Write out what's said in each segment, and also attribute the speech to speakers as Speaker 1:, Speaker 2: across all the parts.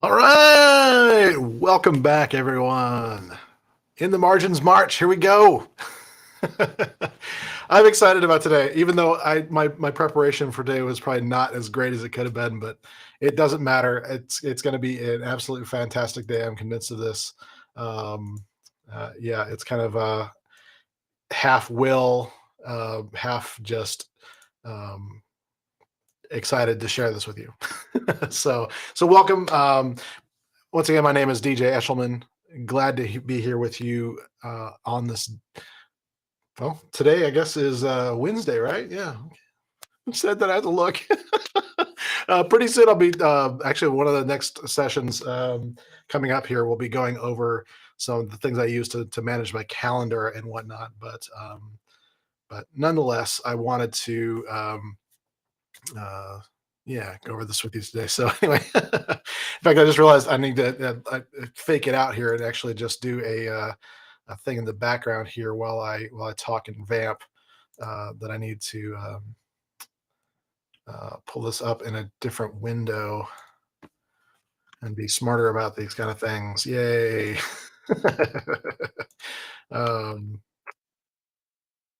Speaker 1: All right, welcome back, everyone. In the Margins March, here we go. I'm excited about today, even though my preparation for today was probably not as great as it could have been, but it doesn't matter. It's going to be an absolutely fantastic day. I'm convinced of this. Um, yeah, it's kind of half will, half just um, excited to share this with you. So welcome. Once again, my name is DJ Eshelman. Glad to be here with you on this. Well, today I guess is Wednesday, right? Yeah. Who said that I had to look? Pretty soon I'll be actually one of the next sessions coming up here. We'll be going over some of the things I use to manage my calendar and whatnot. But nonetheless, I wanted to uh, yeah, go over this with you today. So anyway, in fact, I just realized I need to fake it out here and actually just do a thing in the background here while I talk and vamp. That I need to pull this up in a different window and be smarter about these kind of things. Yay! um,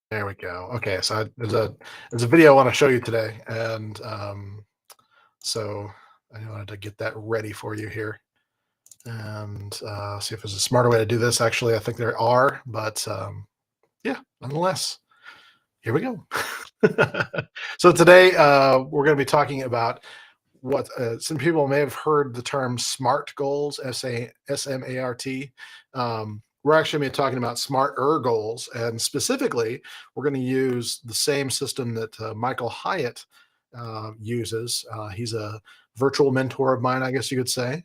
Speaker 1: there we go. Okay, so there's a video I want to show you today, and so I wanted to get that ready for you here and see if there's a smarter way to do this. Actually, I think there are, but yeah, nonetheless, here we go. So today we're going to be talking about what some people may have heard the term SMART goals, SMART. We're actually going to be talking about smarter goals, and specifically, we're going to use the same system that Michael Hyatt uses. He's a virtual mentor of mine, I guess you could say.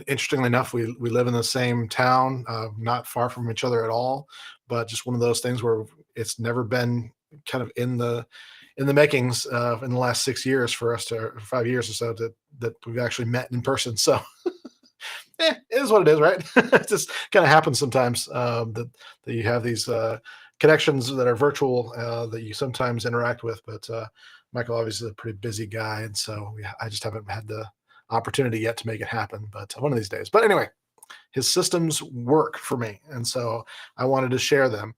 Speaker 1: Interestingly enough, we live in the same town, not far from each other at all, but just one of those things where it's never been kind of in the makings in the last 6 years for us to 5 years or so that we've actually met in person. So it is what it is, right? It just kind of happens sometimes that you have these connections that are virtual that you sometimes interact with. But Michael obviously is a pretty busy guy, and so I just haven't had the opportunity yet to make it happen. But one of these days. But anyway, his systems work for me, and so I wanted to share them.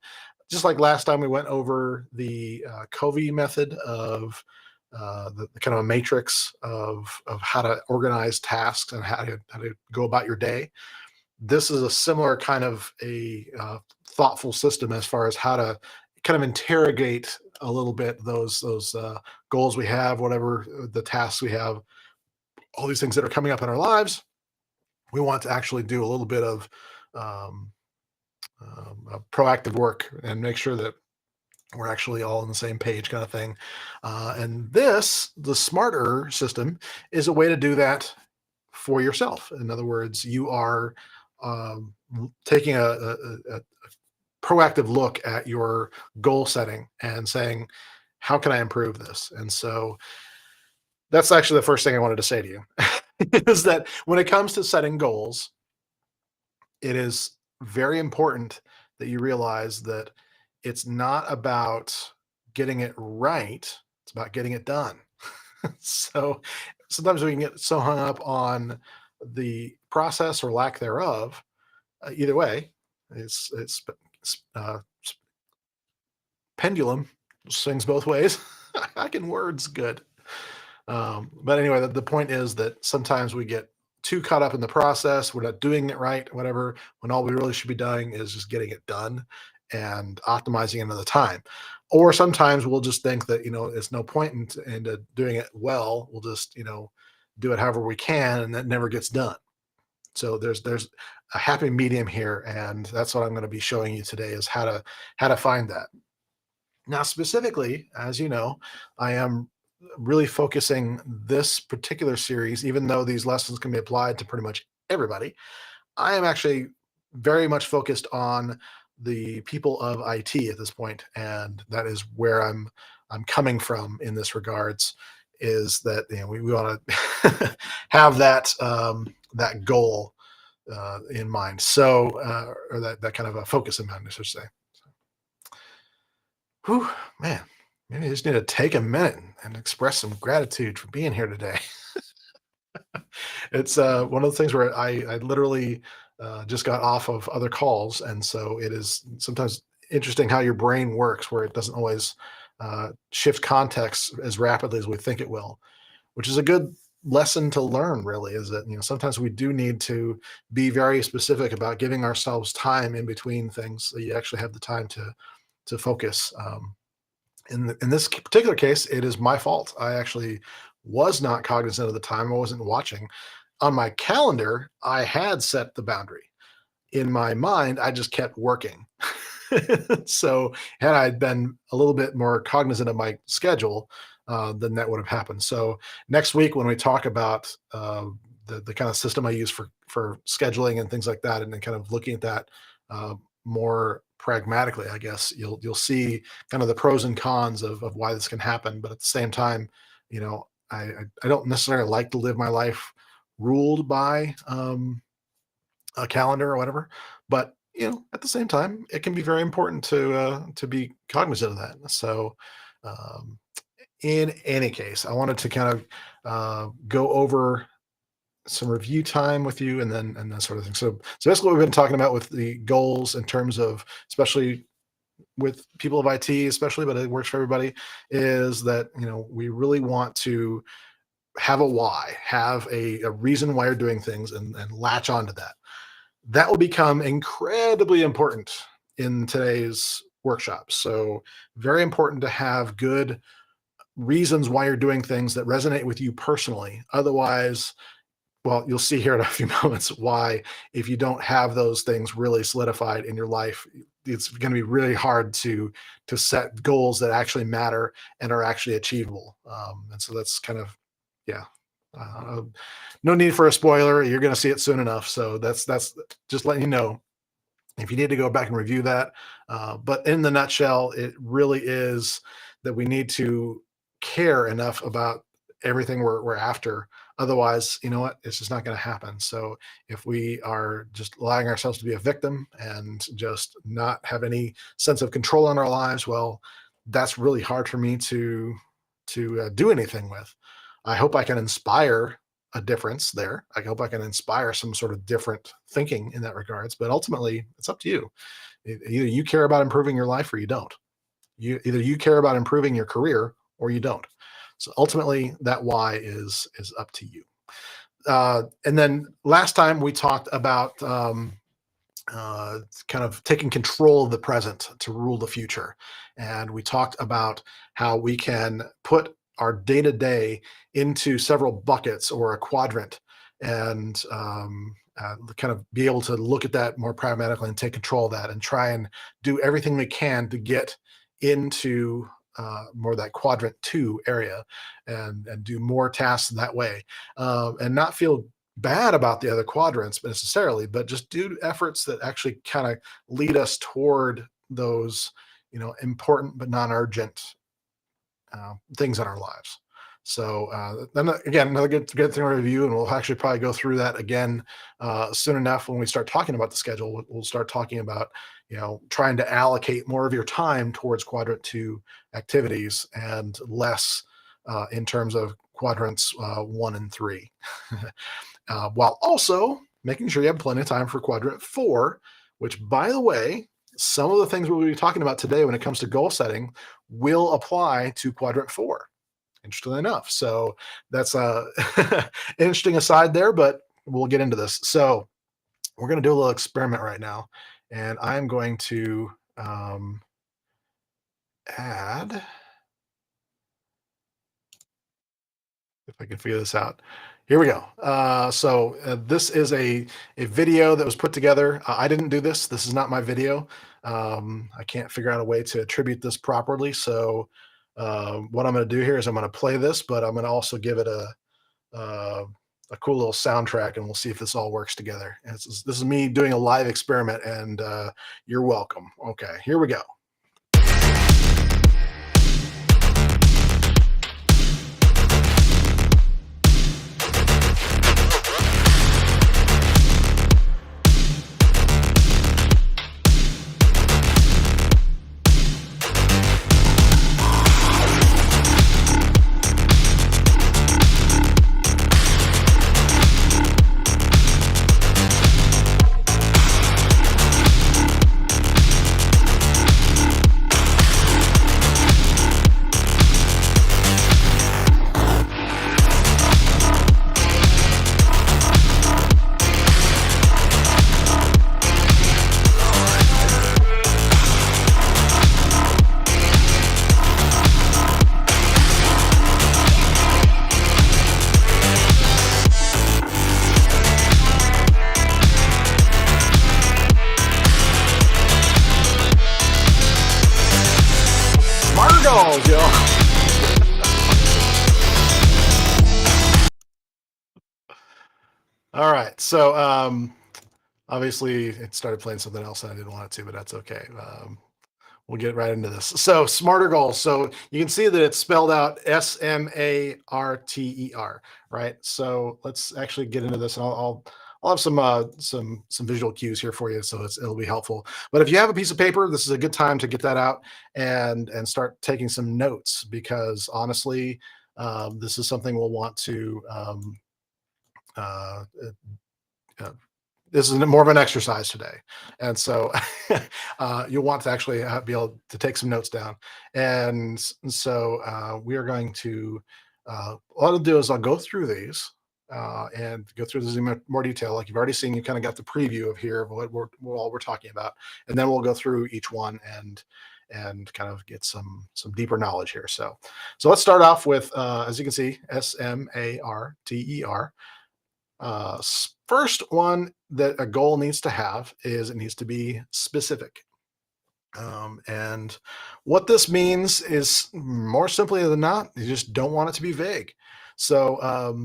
Speaker 1: Just like last time, we went over the Covey method of the kind of a matrix of how to organize tasks and how to go about your day. This is a similar kind of a thoughtful system as far as how to kind of interrogate a little bit those goals we have, whatever the tasks we have, all these things that are coming up in our lives. We want to actually do a little bit of um, proactive work and make sure that we're actually all on the same page, kind of thing. And the smarter system, is a way to do that for yourself. In other words, you are um, taking a proactive look at your goal setting and saying, how can I improve this? And so that's actually the first thing I wanted to say to you is that when it comes to setting goals, it is very important that you realize that it's not about getting it right, it's about getting it done. So sometimes we can get so hung up on the process or lack thereof. Either way, it's pendulum swings both ways. I can words good. But anyway, the point is that sometimes we get too caught up in the process. We're not doing it right, whatever, when all we really should be doing is just getting it done and optimizing another time. Or sometimes we'll just think that, it's no point in doing it well. We'll just, do it however we can, and that never gets done. So there's a happy medium here, and that's what I'm going to be showing you today is how to find that. Now, specifically, as you know, I am really focusing this particular series, even though these lessons can be applied to pretty much everybody. I am actually very much focused on the people of IT at this point, and that is where I'm coming from in this regards. Is that we want to have that goal in mind, so or that kind of a focus in mind, I should say. Whew, man, maybe I just need to take a minute and express some gratitude for being here today. It's one of the things where I literally just got off of other calls, and so it is sometimes interesting how your brain works, where it doesn't always shift context as rapidly as we think it will, which is a good lesson to learn. Really, is that sometimes we do need to be very specific about giving ourselves time in between things, so you actually have the time to focus. In this particular case, it is my fault. I actually was not cognizant of the time. I wasn't watching. On my calendar, I had set the boundary. In my mind, I just kept working. So had I been a little bit more cognizant of my schedule, then that would have happened. So next week, when we talk about the kind of system I use for scheduling and things like that, and then kind of looking at that more pragmatically, I guess you'll see kind of the pros and cons of why this can happen. But at the same time, I don't necessarily like to live my life ruled by a calendar or whatever. But at the same time, it can be very important to be cognizant of that. So, um, in any case, I wanted to kind of go over some review time with you, and that sort of thing. So basically, what we've been talking about with the goals in terms of, especially with people of IT, especially, but it works for everybody, is that we really want to have a why, have a reason why you're doing things, and latch onto that. That will become incredibly important in today's workshops. So very important to have good reasons why you're doing things that resonate with you personally. Otherwise, well, you'll see here in a few moments why, if you don't have those things really solidified in your life, it's going to be really hard to set goals that actually matter and are actually achievable. And so that's kind of, yeah. Uh, no need for a spoiler. You're going to see it soon enough. So that's just letting you know if you need to go back and review that. But in the nutshell, it really is that we need to care enough about everything we're after. Otherwise, you know what? It's just not going to happen. So if we are just allowing ourselves to be a victim and just not have any sense of control in our lives, well, that's really hard for me to do anything with. I hope I can inspire a difference there. I hope I can inspire some sort of different thinking in that regards. But ultimately, it's up to you. Either you care about improving your life or you don't. Either you care about improving your career or you don't. So ultimately, that why is up to you. And then last time we talked about kind of taking control of the present to rule the future, and we talked about how we can put our day to day into several buckets or a quadrant, and kind of be able to look at that more pragmatically and take control of that, and try and do everything we can to get into more that quadrant 2 area, and do more tasks that way, and not feel bad about the other quadrants necessarily, but just do efforts that actually kind of lead us toward those important but non-urgent things in our lives. So then again, another good thing to review, and we'll actually probably go through that again soon enough when we start talking about the schedule. We'll start talking about trying to allocate more of your time towards quadrant 2 activities and less in terms of quadrants 1 and 3, while also making sure you have plenty of time for quadrant 4, which, by the way, some of the things we'll be talking about today when it comes to goal setting will apply to quadrant 4, interestingly enough. So that's a interesting aside there, but we'll get into this. So we're going to do a little experiment right now, and I'm going to add, if I can figure this out. Here we go. So this is a video that was put together. I didn't do this. This is not my video. I can't figure out a way to attribute this properly. So what I'm going to do here is I'm going to play this, but I'm going to also give it a cool little soundtrack, and we'll see if this all works together. And this is me doing a live experiment, and you're welcome. Okay, here we go. All right. So obviously it started playing something else and I didn't want it to, but that's okay. We'll get right into this. So smarter goals. So you can see that it's spelled out SMARTER, right? So let's actually get into this. And I'll have some visual cues here for you, so it'll be helpful. But if you have a piece of paper, this is a good time to get that out and start taking some notes because honestly, this is something we'll want to uh, uh, this is more of an exercise today. And so you'll want to actually be able to take some notes down. And so we are going to, what I'll do is I'll go through these and go through this in more detail. Like you've already seen, you kind of got the preview of here of what we're talking about. And then we'll go through each one and kind of get some deeper knowledge here. So let's start off with, as you can see, SMARTER. First one that a goal needs to have is it needs to be specific. And what this means is more simply than not, you just don't want it to be vague. So,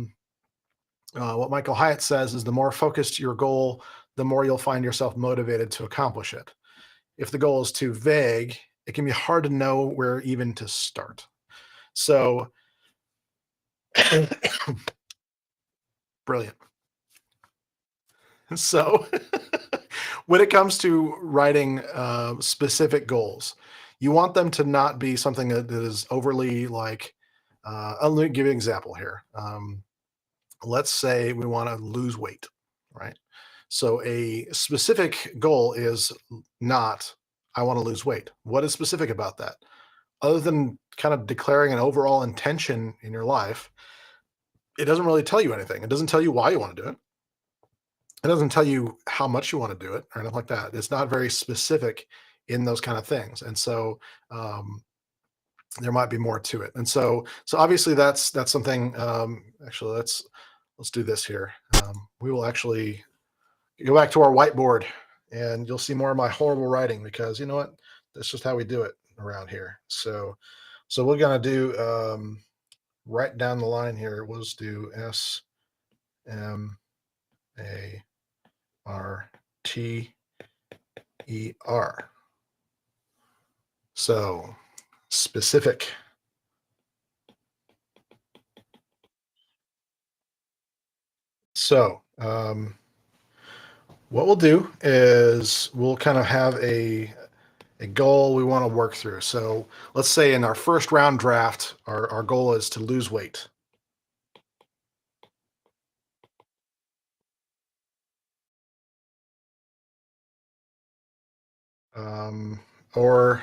Speaker 1: what Michael Hyatt says is the more focused your goal, the more you'll find yourself motivated to accomplish it. If the goal is too vague, it can be hard to know where even to start. So, brilliant. So, when it comes to writing specific goals, you want them to not be something that is overly like. I'll give you an example here. Let's say we want to lose weight, right? So, a specific goal is not, I want to lose weight. What is specific about that? Other than kind of declaring an overall intention in your life, it doesn't really tell you anything. It doesn't tell you why you want to do it. It doesn't tell you how much you want to do it or anything like that. It's not very specific in those kind of things, and so um, there might be more to it. And so obviously that's something. Actually, let's do this here. We will actually go back to our whiteboard, and you'll see more of my horrible writing because you know what? That's just how we do it around here. So we're gonna do right down the line here. We'll just do SMARTER. So specific. So what we'll do is we'll kind of have a goal we want to work through. So let's say in our first round draft, our goal is to lose weight. Um, or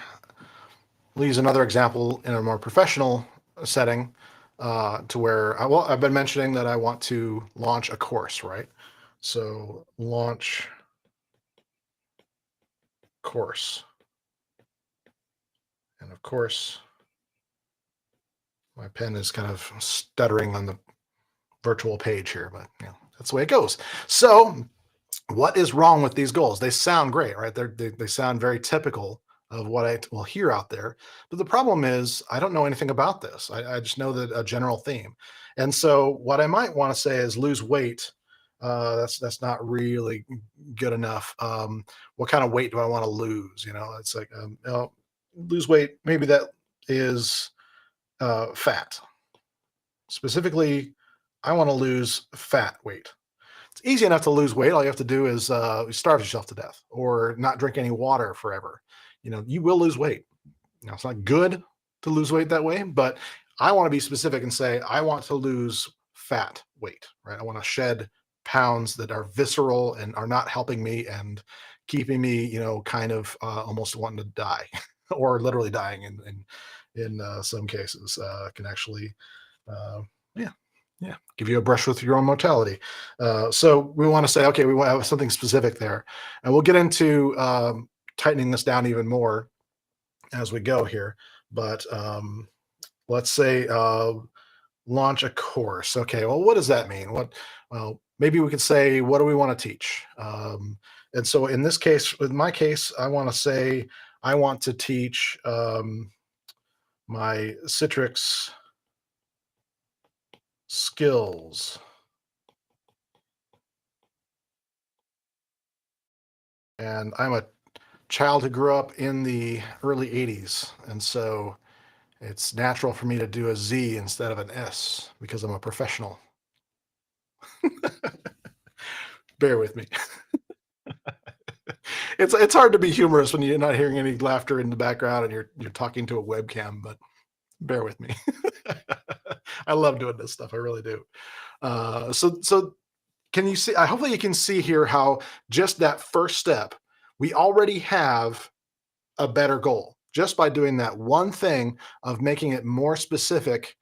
Speaker 1: we'll use another example in a more professional setting to where I've been mentioning that I want to launch a course, right? So launch course. And of course, my pen is kind of stuttering on the virtual page here, but that's the way it goes. So what is wrong with these goals? They sound great, right? They sound very typical of what I will hear out there. But the problem is, I don't know anything about this. I just know that a general theme. And so, what I might want to say is lose weight. That's not really good enough. What kind of weight do I want to lose? It's like lose weight. Maybe that is fat. Specifically, I want to lose fat weight. It's easy enough to lose weight. All you have to do is starve yourself to death or not drink any water forever. You will lose weight. It's not good to lose weight that way, but I want to be specific and say I want to lose fat weight, right? I want to shed pounds that are visceral and are not helping me and keeping me, kind of almost wanting to die or literally dying in some cases can actually, uh, yeah, yeah, give you a brush with your own mortality. So we want to say, okay, we want to have something specific there, and we'll get into tightening this down even more as we go here. But let's say launch a course. Okay, well, what does that mean? Well, maybe we could say, what do we want to teach? And so in this case, with my case, I want to say I want to teach my Citrix skills. And I'm a child who grew up in the early 80s. And so it's natural for me to do a Z instead of an S because I'm a professional. Bear with me. It's hard to be humorous when you're not hearing any laughter in the background and you're talking to a webcam, but bear with me. I love doing this stuff. I really do. So can you see? Hopefully you can see here how just that first step, we already have a better goal just by doing that one thing of making it more specific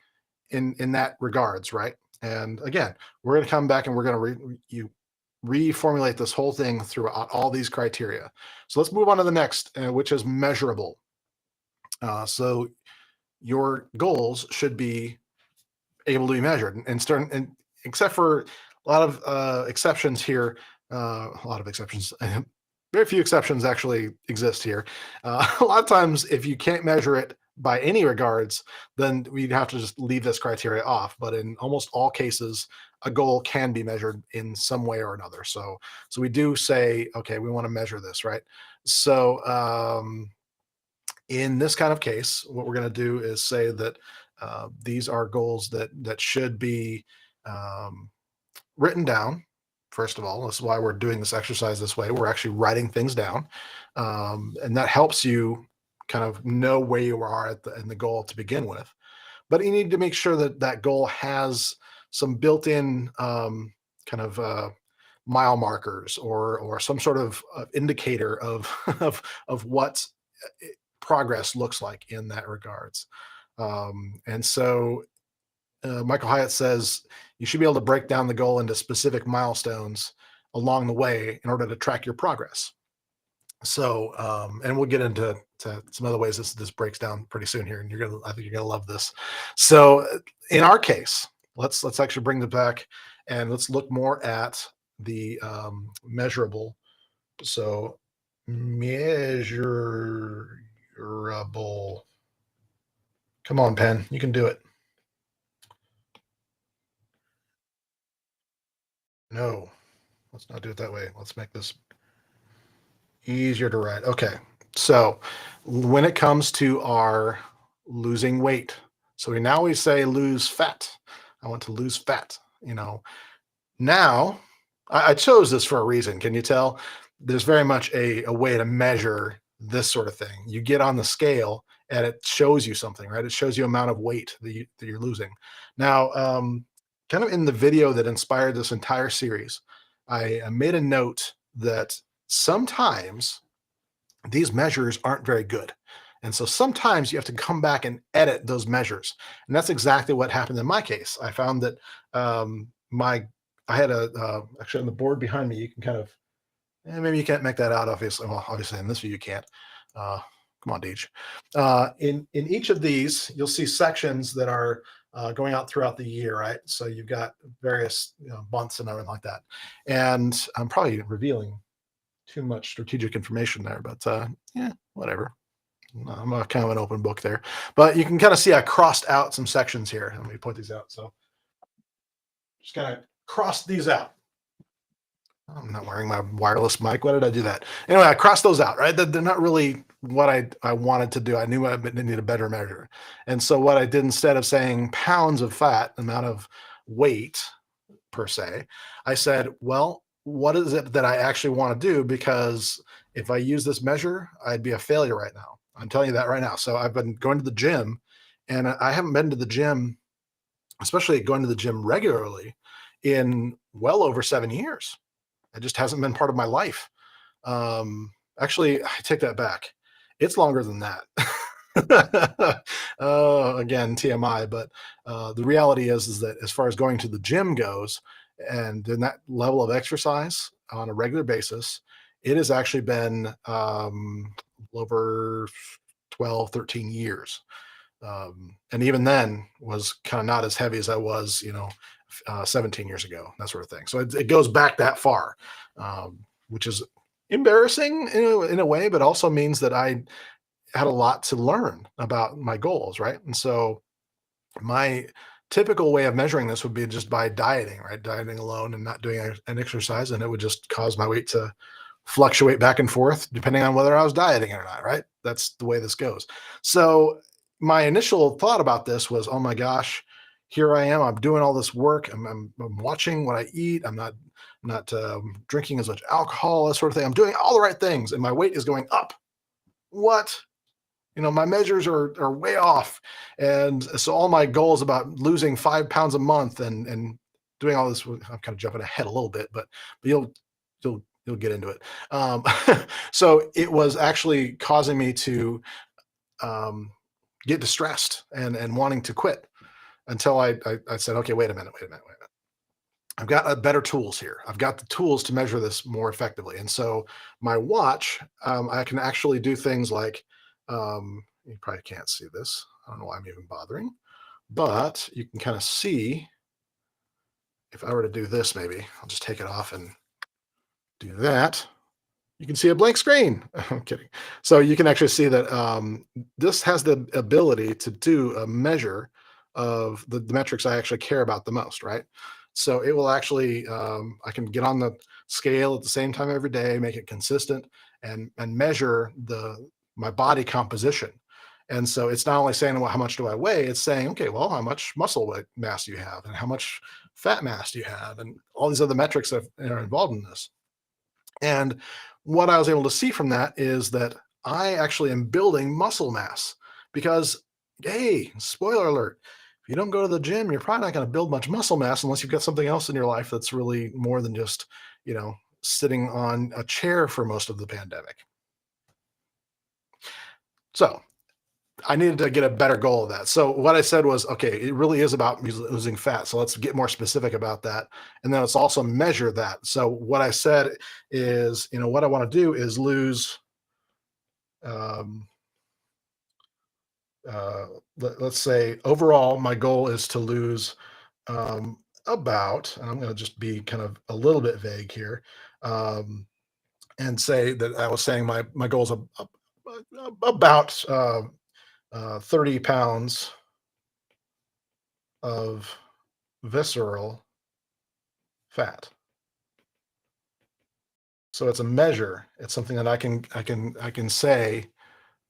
Speaker 1: in that regards, right? And again, we're going to come back and we're going to you reformulate this whole thing throughout all these criteria. So let's move on to the next, which is measurable. So your goals should be able to be measured and start, and except for a lot of exceptions here, a lot of exceptions. Very few exceptions actually exist here. A lot of times, if you can't measure it by any regards, then we'd have to just leave this criteria off. But in almost all cases, a goal can be measured in some way or another. So we do say, okay, we want to measure this, right? So in this kind of case, what we're going to do is say that these are goals that should be um, written down. First of all, this is why we're doing this exercise this way. We're actually writing things down, and that helps you kind of know where you are in the goal to begin with. But you need to make sure that that goal has some built-in kind of mile markers or some sort of indicator of of what progress looks like in that regards. And so Michael Hyatt says you should be able to break down the goal into specific milestones along the way in order to track your progress. So, and we'll get into some other ways this breaks down pretty soon here, and I think you're gonna love this. So, in our case, let's actually bring it back and let's look more at the measurable. So, measurable. Come on, pen, you can do it. No, let's not do it that way. Let's make this easier to write. Okay. So when it comes to our losing weight, so we say lose fat. I want to lose fat. Now I chose this for a reason. Can you tell? There's very much a way to measure this sort of thing. You get on the scale and it shows you something, right? It shows you amount of weight that you're losing. Now, kind of in the video that inspired this entire series, I made a note that sometimes these measures aren't very good. And so sometimes you have to come back and edit those measures. And that's exactly what happened in my case. I found that my I had actually on the board behind me, you can kind of maybe you can't make that out, obviously. Well, obviously in this view you can't. Uh, come on, Deej. In each of these, you'll see sections that are going out throughout the year, right? So you've got various months and everything like that. And I'm probably revealing too much strategic information there, but yeah, whatever. I'm a kind of an open book there, but you can kind of see I crossed out some sections here. Let me point these out. So just kind of crossed these out. I'm not wearing my wireless mic. Why did I do that? Anyway, I crossed those out, right? They're not really what I wanted to do. I knew I needed a better measure. And so what I did instead of saying pounds of fat, amount of weight per se, I said, well, what is it that I actually want to do? Because if I use this measure, I'd be a failure right now. I'm telling you that right now. So I've been going to the gym and I haven't been to the gym, especially going to the gym regularly, in well over 7 years. It just hasn't been part of my life. Actually, I take that back. It's longer than that. Again, TMI, but the reality is that as far as going to the gym goes, and then that level of exercise on a regular basis, it has actually been over 12, 13 years. And even then was kind of not as heavy as I was, 17 years ago, that sort of thing. So it goes back that far, which is embarrassing in a way, but also means that I had a lot to learn about my goals, right? And so my typical way of measuring this would be just by dieting, right? Dieting alone and not doing an exercise, and it would just cause my weight to fluctuate back and forth depending on whether I was dieting or not, right? That's the way this goes. So my initial thought about this was, oh my gosh, here I am. I'm doing all this work. I'm watching what I eat. I'm not drinking as much alcohol, that sort of thing. I'm doing all the right things, and my weight is going up. What? My measures are way off, and so all my goals about losing 5 pounds a month and doing all this. I'm kind of jumping ahead a little bit, but you'll get into it. Um, so it was actually causing me to um, get distressed and wanting to quit until I said, okay, wait a minute. I've got better tools here. I've got the tools to measure this more effectively. And so my watch, I can actually do things like, you probably can't see this. I don't know why I'm even bothering, but you can kind of see if I were to do this, maybe I'll just take it off and do that. You can see a blank screen. I'm kidding. So you can actually see that this has the ability to do a measure of the metrics I actually care about the most, right? So it will actually, I can get on the scale at the same time every day, make it consistent, and measure my body composition. And so it's not only saying, well, how much do I weigh? It's saying, okay, well, how much muscle mass do you have, and how much fat mass do you have, and all these other metrics that are involved in this. And what I was able to see from that is that I actually am building muscle mass because, hey, spoiler alert, if you don't go to the gym, you're probably not going to build much muscle mass unless you've got something else in your life that's really more than just, sitting on a chair for most of the pandemic. So I needed to get a better goal of that. So what I said was, okay, it really is about losing fat. So let's get more specific about that. And then let's also measure that. So what I said is, what I want to do is lose, um, let's say overall, my goal is to lose about, and I'm going to just be kind of a little bit vague here, and say that I was saying my goal is about 30 pounds of visceral fat. So it's a measure. It's something that I can say,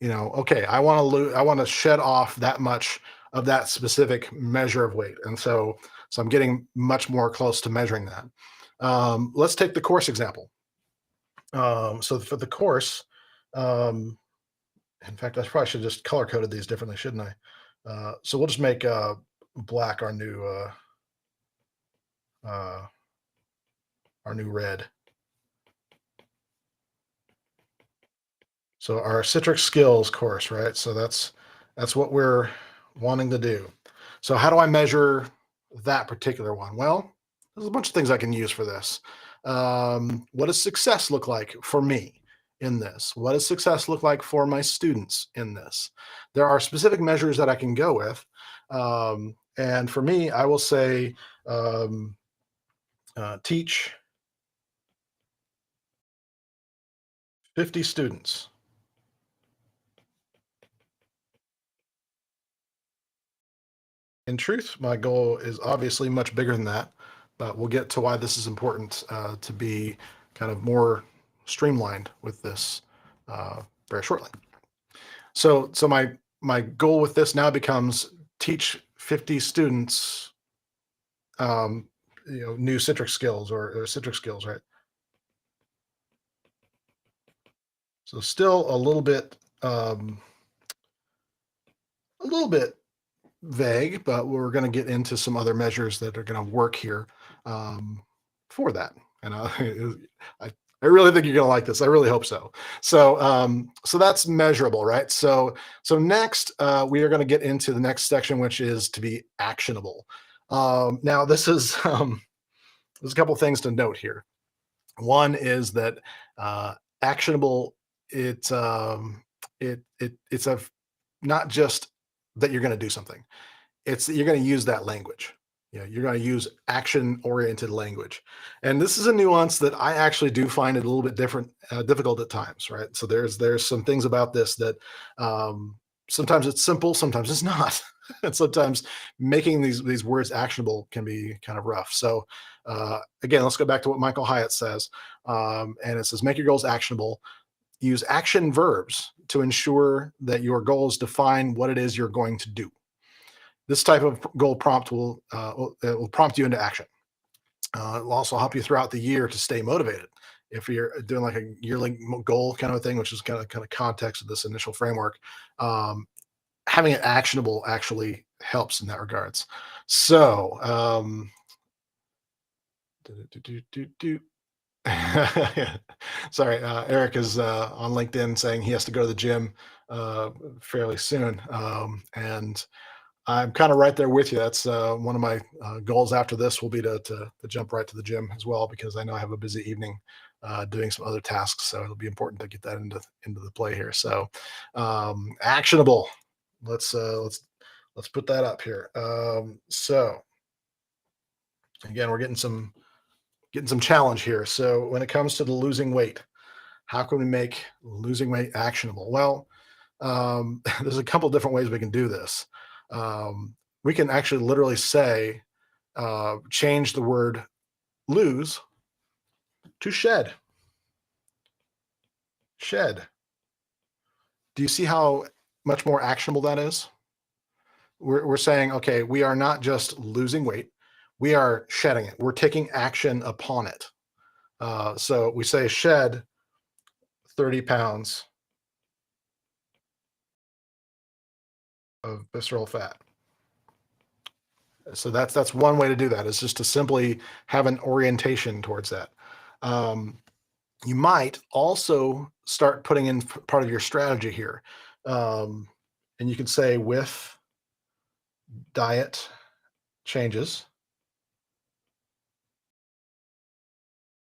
Speaker 1: okay, I want to shed off that much of that specific measure of weight. And so I'm getting much more close to measuring that. Let's take the course example. So for the course, um, in fact, I probably should have just color coded these differently, shouldn't I? So we'll just make black uh, our new red. So our citric skills course, right? So that's what we're wanting to do. So how do I measure that particular one? Well, there's a bunch of things I can use for this. What does success look like for me in this? What does success look like for my students in this? There are specific measures that I can go with. And for me, I will say um, teach 50 students. In truth, my goal is obviously much bigger than that, but we'll get to why this is important to be kind of more streamlined with this very shortly. So my goal with this now becomes teach 50 students, um, new citric skills or citric skills, right? So still a little bit vague, but we're going to get into some other measures that are going to work here um, for that. And I, I really think you're going to like this. I really hope so. So that's measurable, right? So next, we are going to get into the next section, which is to be actionable. Now, there's a couple things to note here. One is that actionable. It's a not just that you're going to do something. It's that you're going to use that language. You're going to use action-oriented language, and this is a nuance that I actually do find it a little bit difficult at times, right? So there's some things about this that sometimes it's simple, sometimes it's not. And sometimes making these words actionable can be kind of rough. So again, let's go back to what Michael Hyatt says, and it says make your goals actionable. Use action verbs to ensure that your goals define what it is you're going to do. This type of goal prompt it will prompt you into action. It'll also help you throughout the year to stay motivated. If you're doing like a yearly goal kind of thing, which is kind of context of this initial framework, um, having it actionable actually helps in that regards. So, do, do, do, do, sorry, Eric is on LinkedIn saying he has to go to the gym uh, fairly soon, and I'm kind of right there with you. That's one of my goals after this will be to jump right to the gym as well because I know I have a busy evening doing some other tasks, so it'll be important to get that into the play here. So actionable. Let's put that up here. So again, we're getting some challenge here. So when it comes to the losing weight, how can we make losing weight actionable? Well, there's a couple different ways we can do this. We can actually literally say, change the word lose to shed. Shed. Do you see how much more actionable that is? We're saying, okay, we are not just losing weight, we are shedding it. We're taking action upon it. So we say shed 30 pounds of visceral fat. So that's one way to do that is just to simply have an orientation towards that. Um, you might also start putting in part of your strategy here. Um, and you can say with diet changes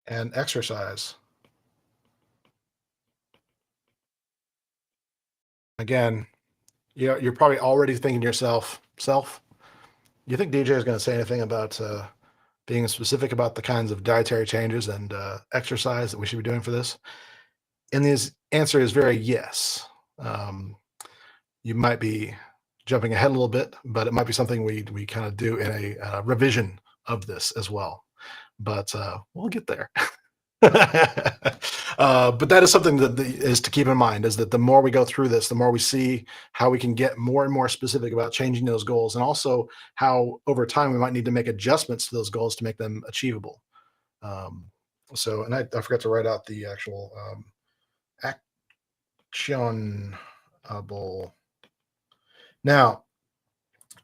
Speaker 1: and exercise. Again, you're probably already thinking to yourself, self, you think DJ is going to say anything about being specific about the kinds of dietary changes and exercise that we should be doing for this? And his answer is very yes. Um, you might be jumping ahead a little bit, but it might be something we kind of do in a revision of this as well. But we'll get there. But that is something that is to keep in mind is that the more we go through this, the more we see how we can get more and more specific about changing those goals, and also how over time we might need to make adjustments to those goals to make them achievable. Um, so, and I forgot to write out the actual actionable. Now,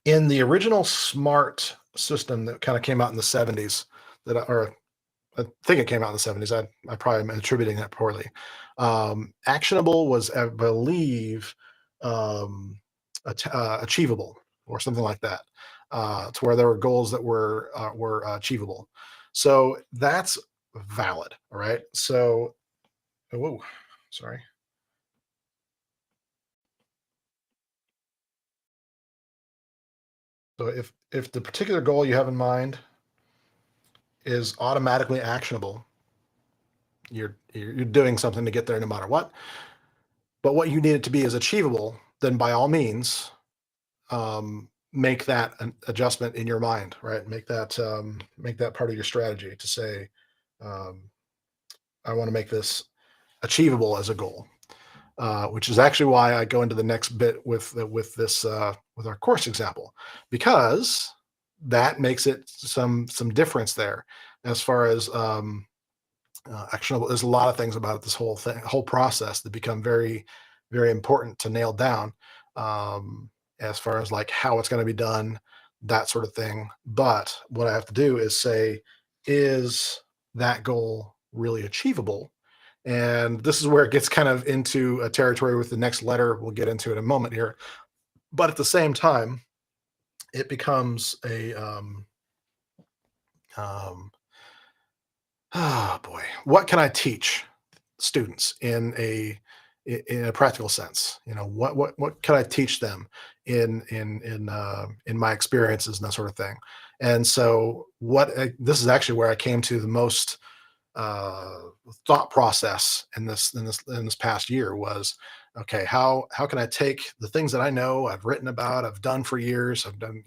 Speaker 1: in the original SMART system that kind of came out in the 70s, or I think it came out in the 70s. I probably am attributing that poorly. Actionable was, I believe, achievable or something like that, to where there were goals that were achievable. So that's valid. All right. So, whoa, sorry. So if the particular goal you have in mind is automatically actionable, you're doing something to get there no matter what. But what you need it to be is achievable, then by all means, make that an adjustment in your mind, right? Make that part of your strategy to say, um, I want to make this achievable as a goal, which is actually why I go into the next bit with this with our course example, because that makes it some difference there as far as actionable. There's a lot of things about this whole process that become very, very important to nail down, as far as like how it's going to be done, that sort of thing. But what I have to do is say, is that goal really achievable? And this is where it gets kind of into a territory with the next letter. We'll get into in a moment here. But at the same time, it becomes a um, oh boy, what can I teach students in a practical sense? You know, what can I teach them in my experiences and that sort of thing? And so, this is actually where I came to the most uh, thought process in this past year was Okay, how can I take the things that I know, I've written about, I've done for years, I've done,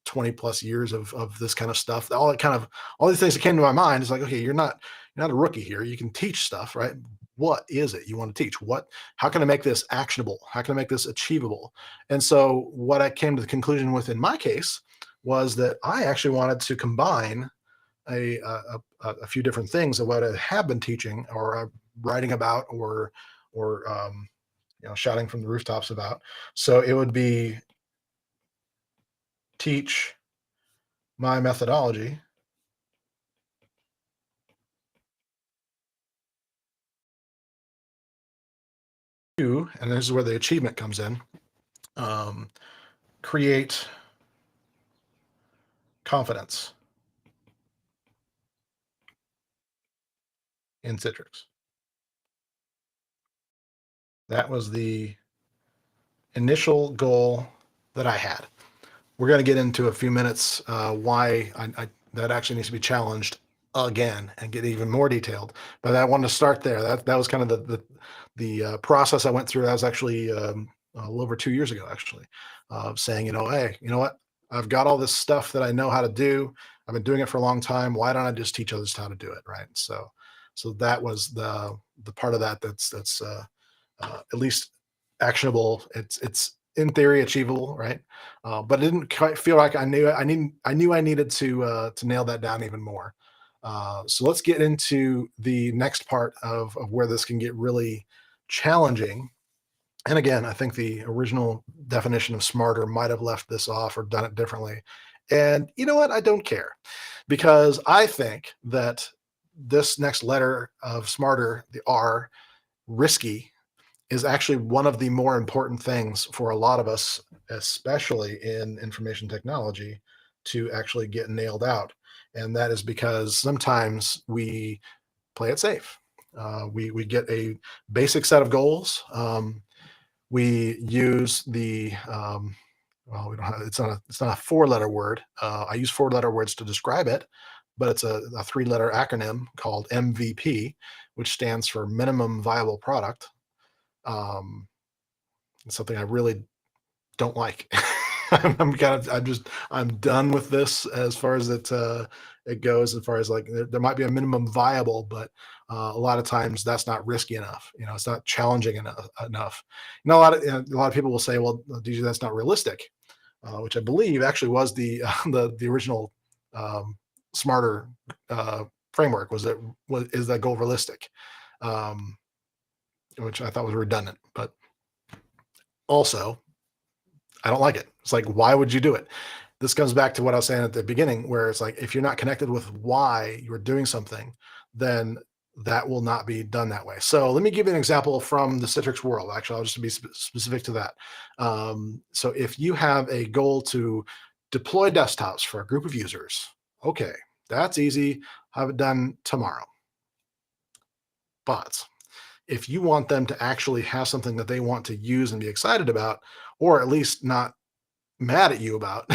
Speaker 1: 20 plus years of this kind of stuff. All these things that came to my mind is like, okay, you're not a rookie here. You can teach stuff, right? What is it you want to teach? How can I make this actionable? How can I make this achievable? And so what I came to the conclusion with in my case was that I actually wanted to combine a few different things of what I have been teaching or writing about or shouting from the rooftops about. So it would be teach my methodology to, and this is where the achievement comes in, um, create confidence in Citrix. That was the initial goal that I had. We're going to get into a few minutes why that actually needs to be challenged again and get even more detailed. But I wanted to start there. That was kind of the process I went through. That was actually a little over 2 years ago, actually, saying, hey, you know what? I've got all this stuff that I know how to do. I've been doing it for a long time. Why don't I just teach others how to do it, right? So that was the part of that that's at least actionable. It's in theory achievable, right? But it didn't quite feel like I knew I needed to nail that down even more. So let's get into the next part of where this can get really challenging. And again, I think the original definition of smarter might have left this off or done it differently. And you know what? I don't care because I think that this next letter of smarter, the R, risky, is actually one of the more important things for a lot of us, especially in information technology, to actually get nailed out. And that is because sometimes we play it safe. We get a basic set of goals. We use the well, we don't have, it's not a four-letter word. I use four-letter words to describe it, but it's a three-letter acronym called MVP, which stands for minimum viable product. Um, it's something I really don't like. I'm done with this as far as it goes. As far as like there might be a minimum viable, but a lot of times that's not risky enough. It's not challenging enough. A lot of people will say, well, DJ, that's not realistic, which I believe actually was the the original um, smarter framework. Is that goal realistic? Um, which I thought was redundant, but also I don't like it. It's like, why would you do it? This comes back to what I was saying at the beginning, where it's like, if you're not connected with why you're doing something, then that will not be done that way. So let me give you an example from the Citrix world. Actually, I'll just be specific to that. So if you have a goal to deploy desktops for a group of users, okay, that's easy. Have it done tomorrow. But if you want them to actually have something that they want to use and be excited about, or at least not mad at you about,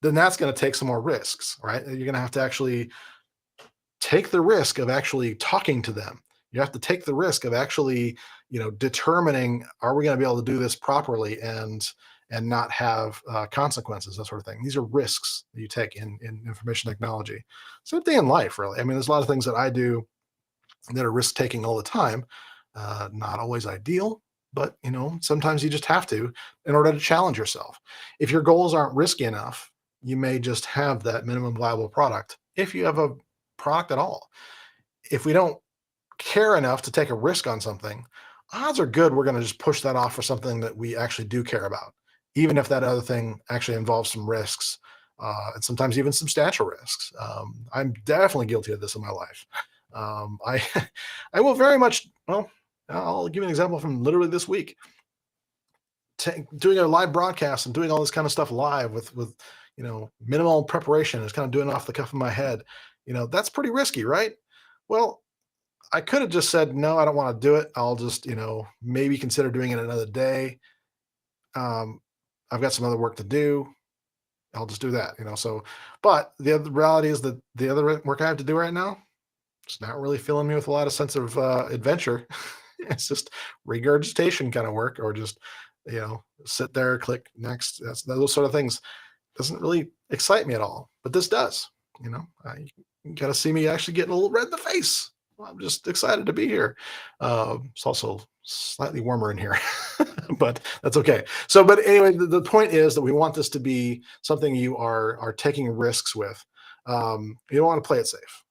Speaker 1: then that's going to take some more risks, right? You're going to have to actually take the risk of actually talking to them. You have to take the risk of actually, determining, are we going to be able to do this properly and not have consequences, that sort of thing. These are risks that you take in information technology. Same thing in life, really. I mean, there's a lot of things that I do that are risk taking all the time. Not always ideal, but sometimes you just have to in order to challenge yourself. If your goals aren't risky enough, you may just have that minimum viable product if you have a product at all. If we don't care enough to take a risk on something, odds are good we're going to just push that off for something that we actually do care about, even if that other thing actually involves some risks, and sometimes even substantial risks. I'm definitely guilty of this in my life. I I will very much. Well, I'll give you an example from literally this week. Doing a live broadcast and doing all this kind of stuff live with minimal preparation, is kind of doing it off the cuff of my head. That's pretty risky, right? Well, I could have just said no, I don't want to do it. I'll just maybe consider doing it another day. Um, I've got some other work to do. I'll just do that. So, but the other reality is that the other work I have to do right now, it's not really filling me with a lot of sense of adventure. It's just regurgitation kind of work, or just, sit there, click next. Those sort of things doesn't really excite me at all. But this does. You got to see me actually getting a little red in the face. I'm just excited to be here. It's also slightly warmer in here, but that's okay. So, but anyway, the point is that we want this to be something you are taking risks with. You don't want to play it safe.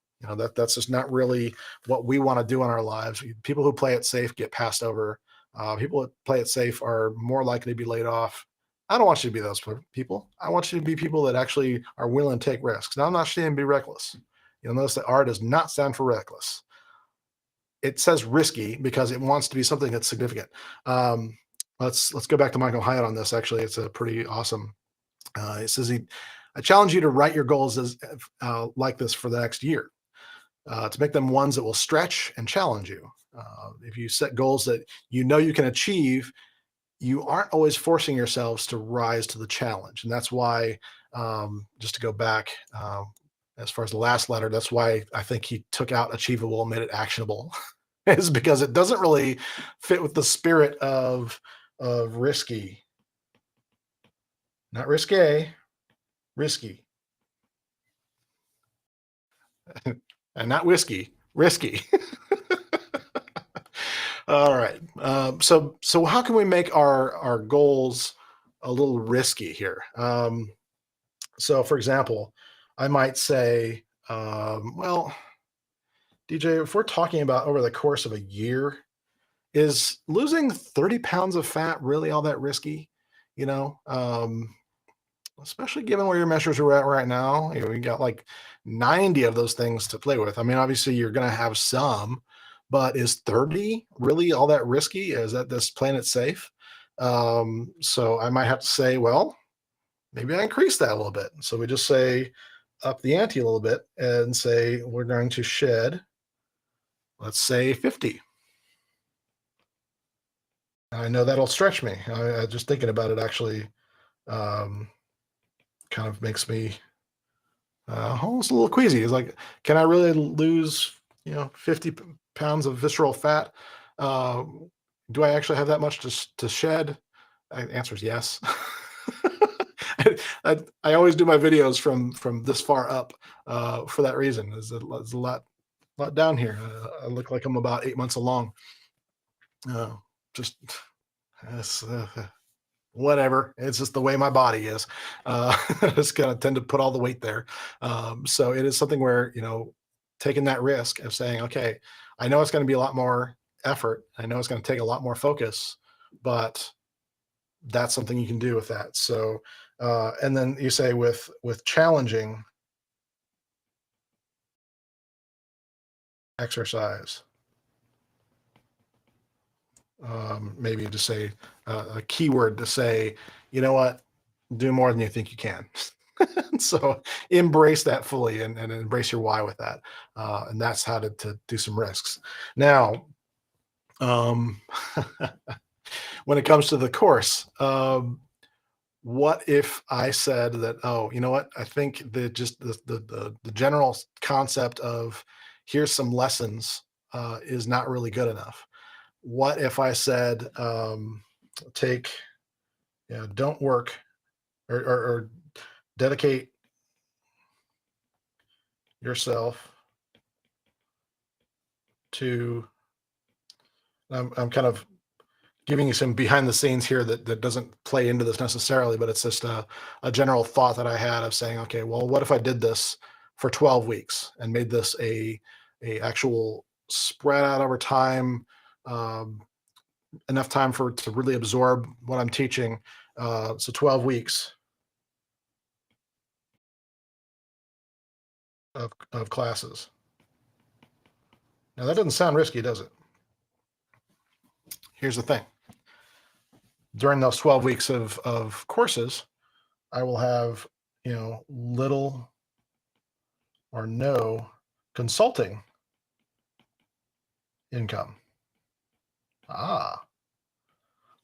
Speaker 1: That's just not really what we want to do in our lives. People who play it safe get passed over. People that play it safe are more likely to be laid off. I don't want you to be those people. I want you to be people that actually are willing to take risks. Now, I'm not saying be reckless. You'll notice that R does not stand for reckless. It says risky because it wants to be something that's significant. Um, let's go back to Michael Hyatt on this. Actually, it's a pretty awesome. It says I challenge you to write your goals as like this for the next year, to make them ones that will stretch and challenge you. If you set goals that you can achieve, you aren't always forcing yourselves to rise to the challenge. And that's why, just to go back, as far as the last letter, that's why I think he took out achievable and made it actionable, is because it doesn't really fit with the spirit of risky, not risque, risky, and not whiskey, risky. All right. So how can we make our goals a little risky here? So, for example, I might say, well, DJ, if we're talking about over the course of a year, is losing 30 pounds of fat really all that risky? You know, um, Especially given where your measures are at right now. You got like 90 of those things to play with. I mean, obviously you're going to have some, but is 30 really all that risky? Is that this playing it safe? So I might have to say, well, maybe I increase that a little bit. So we just say up the ante a little bit and say we're going to shed, let's say 50. I know that'll stretch me. Just thinking about it actually, um, kind of makes me almost a little queasy. It's like, can I really lose, 50 pounds of visceral fat? Uh, do I actually have that much to shed? The answer is yes. I always do my videos from this far up, for that reason. There's a lot down here. I look like I'm about 8 months along. Uh, just it's, whatever. It's just the way my body is. I just kind of tend to put all the weight there. So it is something where, taking that risk of saying, okay, I know it's going to be a lot more effort. I know it's going to take a lot more focus, but that's something you can do with that. So, and then you say with challenging exercise, maybe to say a keyword to say, you know what, do more than you think you can. So embrace that fully, and embrace your why with that. And that's how to do some risks. Now, um, when it comes to the course, what if I said that, oh, you know what? I think that just the general concept of here's some lessons is not really good enough. What if I said, take, don't work, or dedicate yourself to, I'm kind of giving you some behind the scenes here that doesn't play into this necessarily, but it's just a general thought that I had of saying, okay, well, what if I did this for 12 weeks and made this a actual spread out over time, um, enough time for to really absorb what I'm teaching. So 12 weeks of classes. Now that doesn't sound risky, does it? Here's the thing. During those 12 weeks of courses, I will have, little or no consulting income. Ah,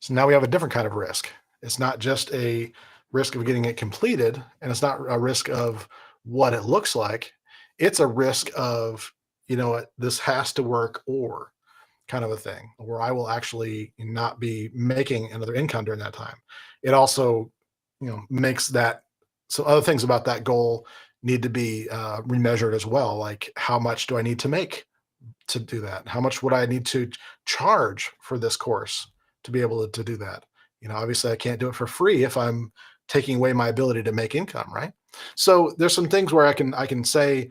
Speaker 1: so now we have a different kind of risk. It's not just a risk of getting it completed, and it's not a risk of what it looks like. It's a risk of, this has to work, or kind of a thing, where I will actually not be making another income during that time. It also, makes that, so other things about that goal need to be remeasured as well. Like, how much do I need to make to do that? How much would I need to charge for this course to be able to do that? Obviously, I can't do it for free if I'm taking away my ability to make income, right? So there's some things where I can say,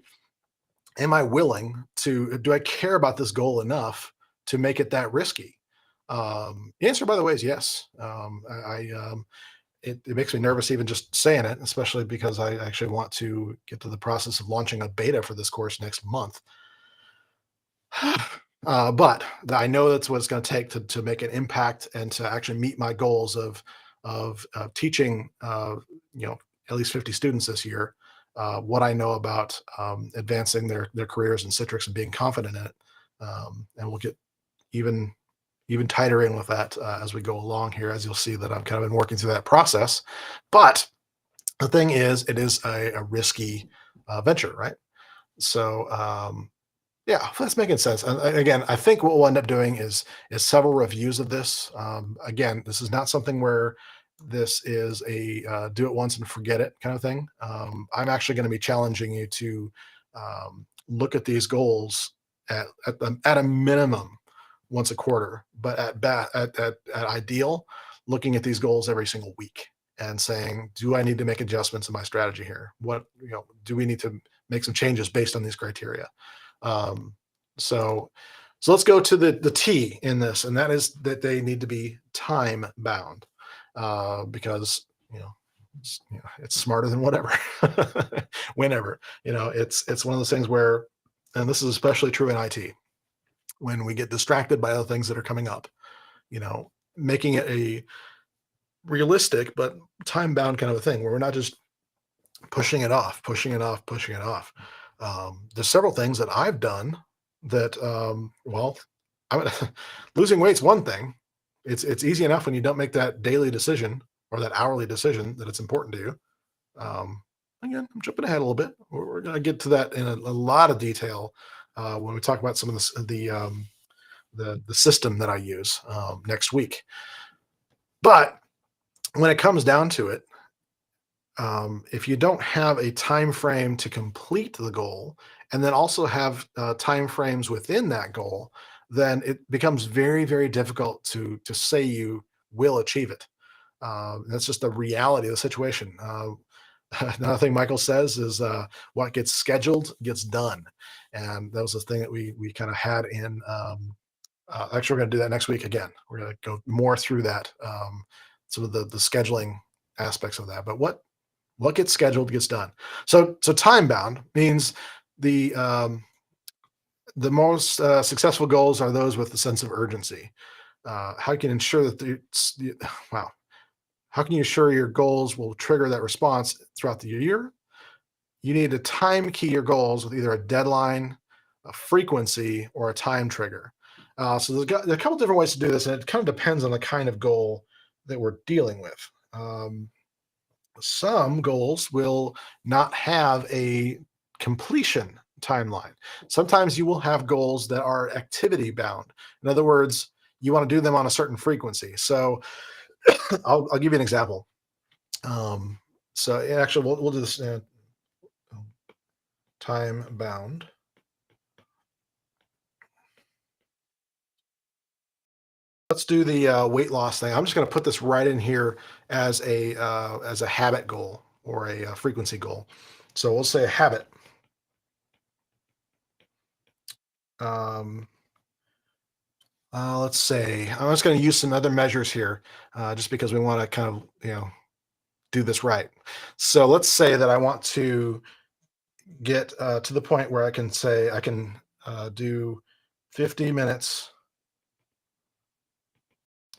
Speaker 1: am I willing to? Do I care about this goal enough to make it that risky? The answer, by the way, is yes. It makes me nervous even just saying it, especially because I actually want to get to the process of launching a beta for this course next month. But I know that's what it's going to take to make an impact and to actually meet my goals of teaching at least 50 students this year. What I know about advancing their careers in Citrix and being confident in it, and we'll get even tighter in with that as we go along here, as you'll see that I've kind of been working through that process. But the thing is, it is a risky venture, right? So yeah, that's making sense. And again, I think what we'll end up doing is several reviews of this. Again, this is not something where this is a do it once and forget it kind of thing. I'm actually going to be challenging you to look at these goals at a minimum once a quarter, but at ideal, looking at these goals every single week and saying, do I need to make adjustments in my strategy here? What do we need to make some changes based on these criteria? Um, so so let's go to the T in this, and that is that they need to be time bound, because it's smarter than whatever, whenever. It's one of those things where, and this is especially true in IT, when we get distracted by other things that are coming up, making it a realistic but time bound kind of a thing where we're not just pushing it off, pushing it off, pushing it off. There's several things that I've done that, well, I would, losing weight's one thing. It's easy enough when you don't make that daily decision or that hourly decision that it's important to you. Again, I'm jumping ahead a little bit. We're going to get to that in a lot of detail when we talk about some of the system that I use next week. But when it comes down to it, if you don't have a time frame to complete the goal, and then also have time frames within that goal, then it becomes very, very difficult to say you will achieve it. That's just the reality of the situation. Another thing Michael says is, what gets scheduled gets done, and that was the thing that we kind of had in. Actually, we're going to do that next week again. We're going to go more through that, some of the scheduling aspects of that. But what gets scheduled gets done. So time bound means the most successful goals are those with a sense of urgency. How you can ensure that wow, how can you ensure your goals will trigger that response throughout the year? You need to time key your goals with either a deadline, a frequency, or a time trigger. So there are a couple different ways to do this, and it kind of depends on the kind of goal that we're dealing with. Some goals will not have a completion timeline. Sometimes you will have goals that are activity bound. In other words, you want to do them on a certain frequency. So I'll give you an example. So actually, we'll do this time bound. Let's do the weight loss thing. I'm just going to put this right in here as a habit goal or a frequency goal. So we'll say a habit. Let's say I'm just going to use some other measures here, just because we want to kind of do this right. So let's say that I want to get to the point where I can say I can do 50 minutes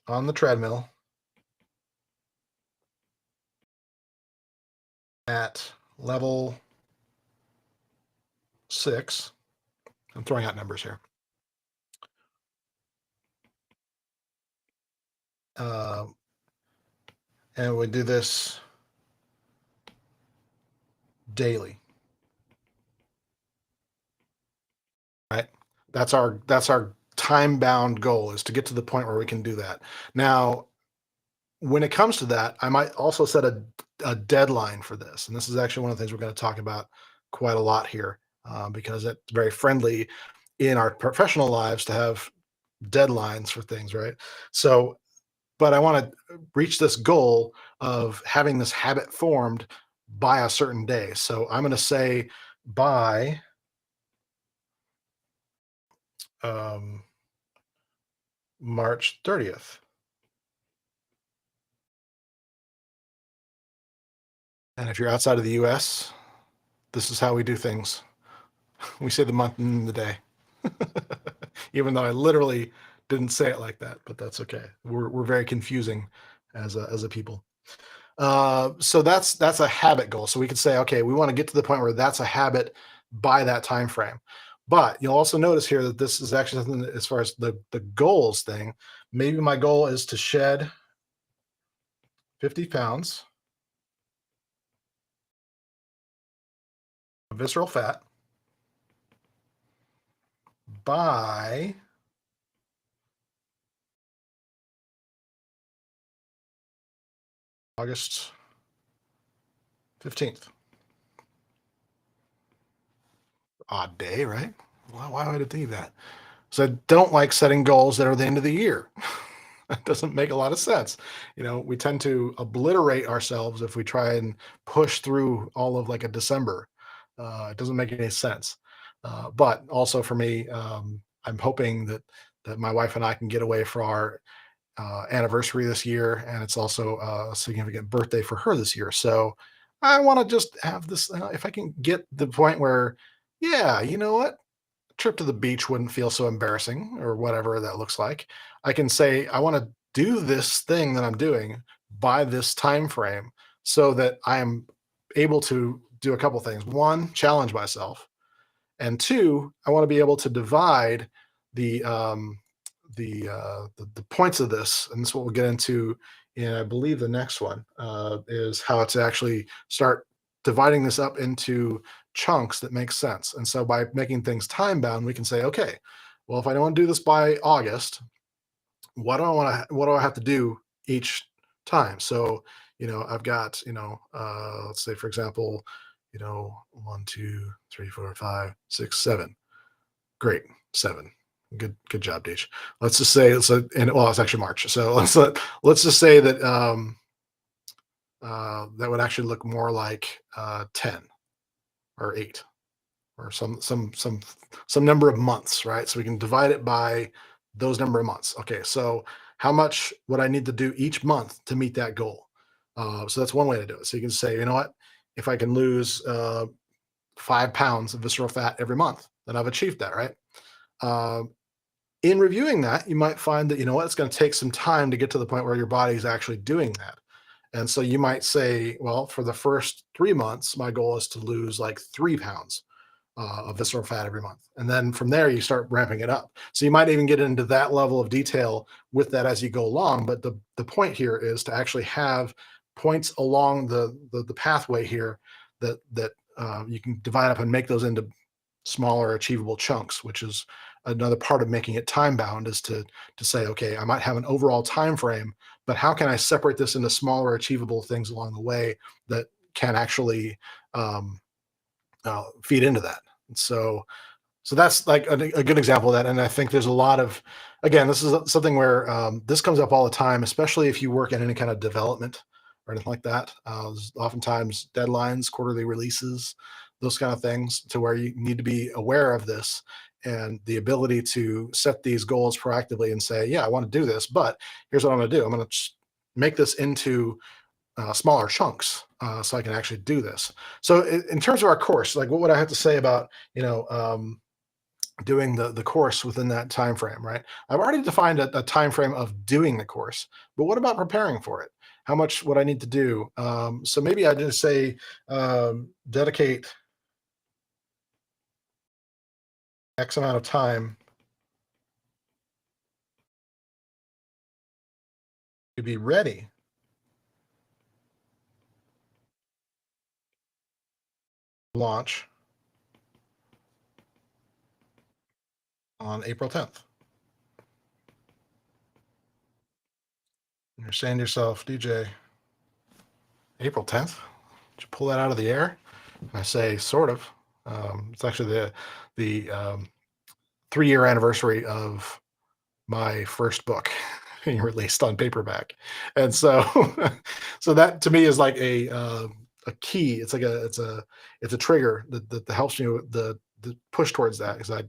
Speaker 1: on the treadmill at level 6. I'm throwing out numbers here. And we do this daily. Right? That's our time-bound goal, is to get to the point where we can do that. Now, when it comes to that, I might also set a deadline for this. And this is actually one of the things we're going to talk about quite a lot here, because it's very friendly in our professional lives to have deadlines for things, right? So, but I want to reach this goal of having this habit formed by a certain day. So I'm going to say by um, March 30th. And if you're outside of the US, this is how we do things. We say the month and the day. Even though I literally didn't say it like that, but that's okay. We're very confusing as a people. So that's a habit goal. So we could say, okay, we want to get to the point where that's a habit by that time frame. But you'll also notice here that this is actually something that, as far as the goals thing, maybe my goal is to shed 50 pounds of visceral fat by August 15th. Odd day, right? Why would I think that? So I don't like setting goals that are the end of the year. That doesn't make a lot of sense. We tend to obliterate ourselves if we try and push through all of like a December. It doesn't make any sense. But also for me, I'm hoping that my wife and I can get away for our anniversary this year, and it's also a significant birthday for her this year. So I want to just have this. If I can get the point where, yeah, you know what, trip to the beach wouldn't feel so embarrassing, or whatever that looks like. I can say I want to do this thing that I'm doing by this time frame, so that I'm able to do a couple things. One, challenge myself, and two, I want to be able to divide the the points of this, and this is what we'll get into in, I believe, the next one, is how to actually start dividing this up into chunks that make sense. And so by making things time bound, we can say, okay, well, if I don't want to do this by August, what do I have to do each time? So, I've got, let's say, for example, one, two, three, four, five, six, seven. Great, seven. Good job, Deej. Let's just say and well, it's actually March. So let's just say that that would actually look more like 10 or 8, or some number of months, right? So we can divide it by those number of months. Okay, so how much would I need to do each month to meet that goal? So that's one way to do it. So you can say, you know what, if I can lose 5 pounds of visceral fat every month, then I've achieved that, right? In reviewing that, you might find that, it's going to take some time to get to the point where your body is actually doing that. And so you might say, well, for the first 3 months, my goal is to lose like 3 pounds of visceral fat every month. And then from there, you start ramping it up. So you might even get into that level of detail with that as you go along. But the point here is to actually have points along the pathway here that you can divide up and make those into smaller achievable chunks, which is another part of making it time bound, is to say, okay, I might have an overall time frame, but how can I separate this into smaller achievable things along the way that can actually um, feed into that? And so that's like a good example of that. And I think there's a lot of, again, this is something where this comes up all the time, especially if you work in any kind of development or anything like that. There's oftentimes deadlines, quarterly releases, those kind of things, to where you need to be aware of this and the ability to set these goals proactively and say, yeah, I want to do this, but here's what I'm going to do. I'm going to make this into smaller chunks, so I can actually do this. So in terms of our course, like, what would I have to say about, doing the course within that time frame, right? I've already defined a time frame of doing the course, but what about preparing for it? How much would I need to do? So maybe I just say dedicate X amount of time to be ready to launch on April 10th. You're saying to yourself, DJ, April 10th? Did you pull that out of the air? And I say, sort of. It's actually the 3-year anniversary of my first book being released on paperback, and so so that to me is like a key. It's like it's a trigger that helps me with the push towards that because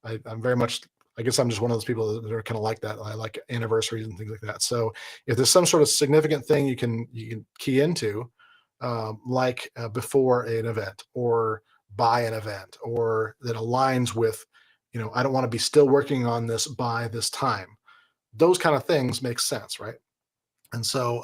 Speaker 1: I'm very much. I guess I'm just one of those people that are kind of like that. I like anniversaries and things like that. So if there's some sort of significant thing you can key into, like before an event or by an event or that aligns with, I don't want to be still working on this by this time. Those kind of things make sense, right? And so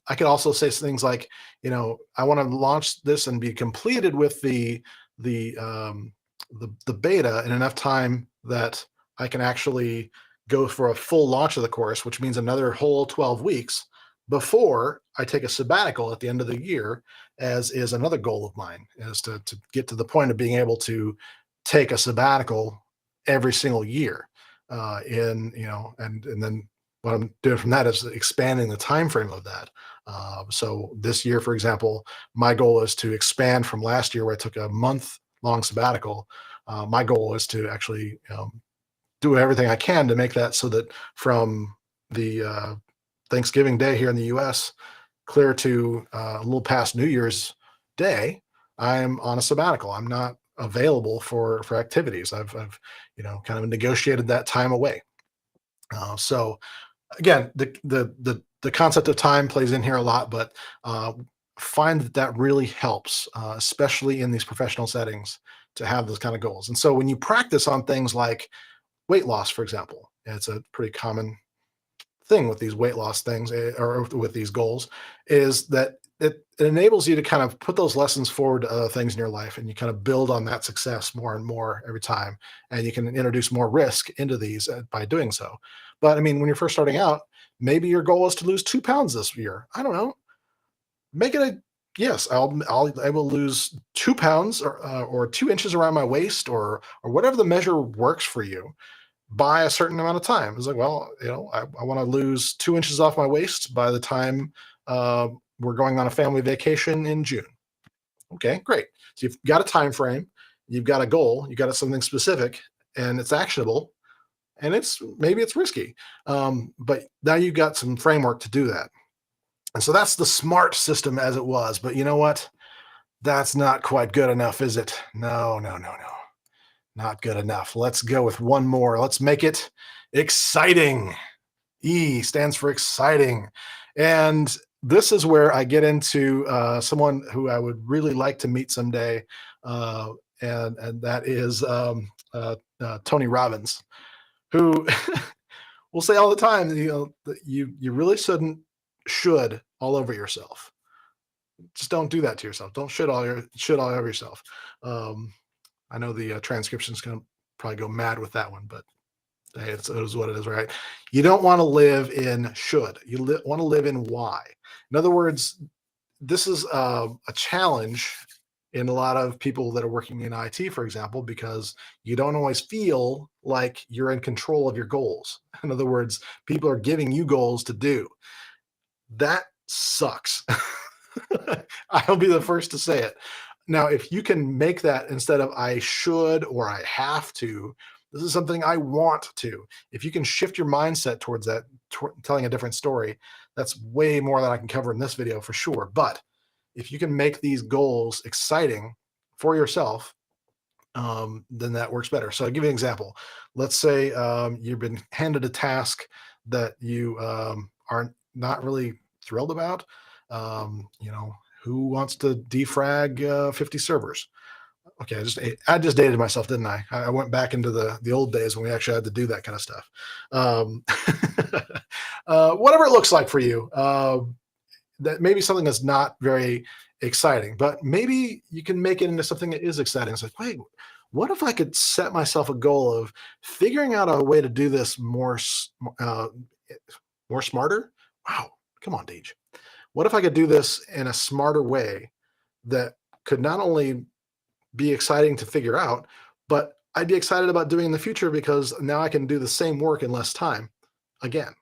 Speaker 1: I could also say things like, I want to launch this and be completed with the the beta in enough time that I can actually go for a full launch of the course, which means another whole 12 weeks before I take a sabbatical at the end of the year, as is another goal of mine, is to get to the point of being able to take a sabbatical every single year. And then what I'm doing from that is expanding the time frame of that. So this year, for example, my goal is to expand from last year where I took a month long sabbatical. My goal is to actually do everything I can to make that so that from the Thanksgiving Day here in the U.S. clear to a little past New Year's Day, I'm on a sabbatical. I'm not available for activities. I've kind of negotiated that time away. So again, the concept of time plays in here a lot, but find that really helps, especially in these professional settings, to have those kind of goals. And so when you practice on things like weight loss, for example, it's a pretty common thing with these weight loss things or with these goals, is that it enables you to kind of put those lessons forward to other things in your life, and you kind of build on that success more and more every time, and you can introduce more risk into these by doing so. But I mean, when you're first starting out, maybe your goal is to lose 2 pounds this year. I don't know. Make it a yes. I will lose 2 pounds or 2 inches around my waist or whatever the measure works for you by a certain amount of time. It's like, well, I want to lose 2 inches off my waist by the time we're going on a family vacation in June. Okay, great. So you've got a time frame, you've got a goal, you got something specific, and it's actionable, and maybe it's risky, but now you've got some framework to do that. And so that's the SMART system as it was. But you know what? That's not quite good enough, is it? No, no, no, no. Not good enough. Let's go with one more. Let's make it exciting. E stands for exciting. And this is where I get into someone who I would really like to meet someday. And that is Tony Robbins, who will say all the time, that you really should all over yourself. Just don't do that to yourself. Don't shit all over yourself. I know the transcription's going to probably go mad with that one, but hey, it is what it is, right? You don't want to live in should. You want to live in why. In other words, this is a challenge in a lot of people that are working in IT, for example, because you don't always feel like you're in control of your goals. In other words, people are giving you goals to do. That sucks. I'll be the first to say it. Now, if you can make that instead of I should or I have to, this is something I want to. If you can shift your mindset towards that, telling a different story, that's way more than I can cover in this video for sure. But if you can make these goals exciting for yourself, then that works better. So I'll give you an example. Let's say you've been handed a task that you are not really thrilled about. Who wants to defrag 50 servers? Okay, I just dated myself, didn't I? I went back into the old days when we actually had to do that kind of stuff. Whatever it looks like for you, that maybe something that's not very exciting, but maybe you can make it into something that is exciting. It's like, wait, what if I could set myself a goal of figuring out a way to do this more smarter? Wow, come on, Deej. What if I could do this in a smarter way that could not only be exciting to figure out, but I'd be excited about doing in the future because now I can do the same work in less time again.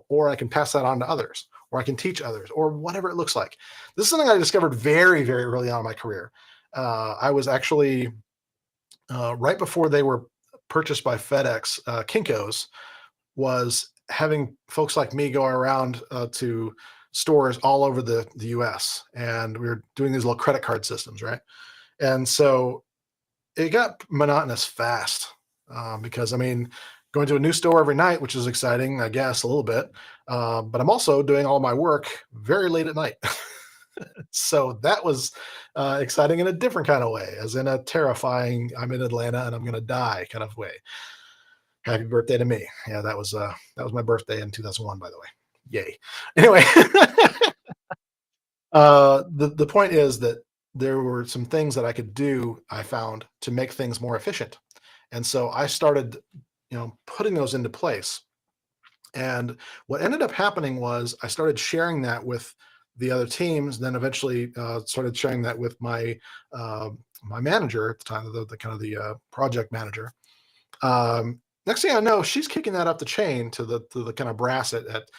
Speaker 1: or I can pass that on to others, or I can teach others, or whatever it looks like. This is something I discovered very, very early on in my career. I was actually right before they were purchased by FedEx. Kinkos was having folks like me go around to stores all over the U.S. and we were doing these little credit card systems, right? And so it got monotonous fast because I mean, going to a new store every night, which is exciting, I guess, a little bit. But I'm also doing all my work very late at night. So that was exciting in a different kind of way, as in a terrifying, I'm in Atlanta and I'm going to die kind of way. Happy birthday to me. Yeah, that was my birthday in 2001, by the way. Yay. Anyway, the point is that there were some things that I could do, I found, to make things more efficient. And so I started, putting those into place. And what ended up happening was I started sharing that with the other teams, then eventually started sharing that with my manager at the time, the kind of the project manager. Next thing I know, she's kicking that up the chain to the kind of brass at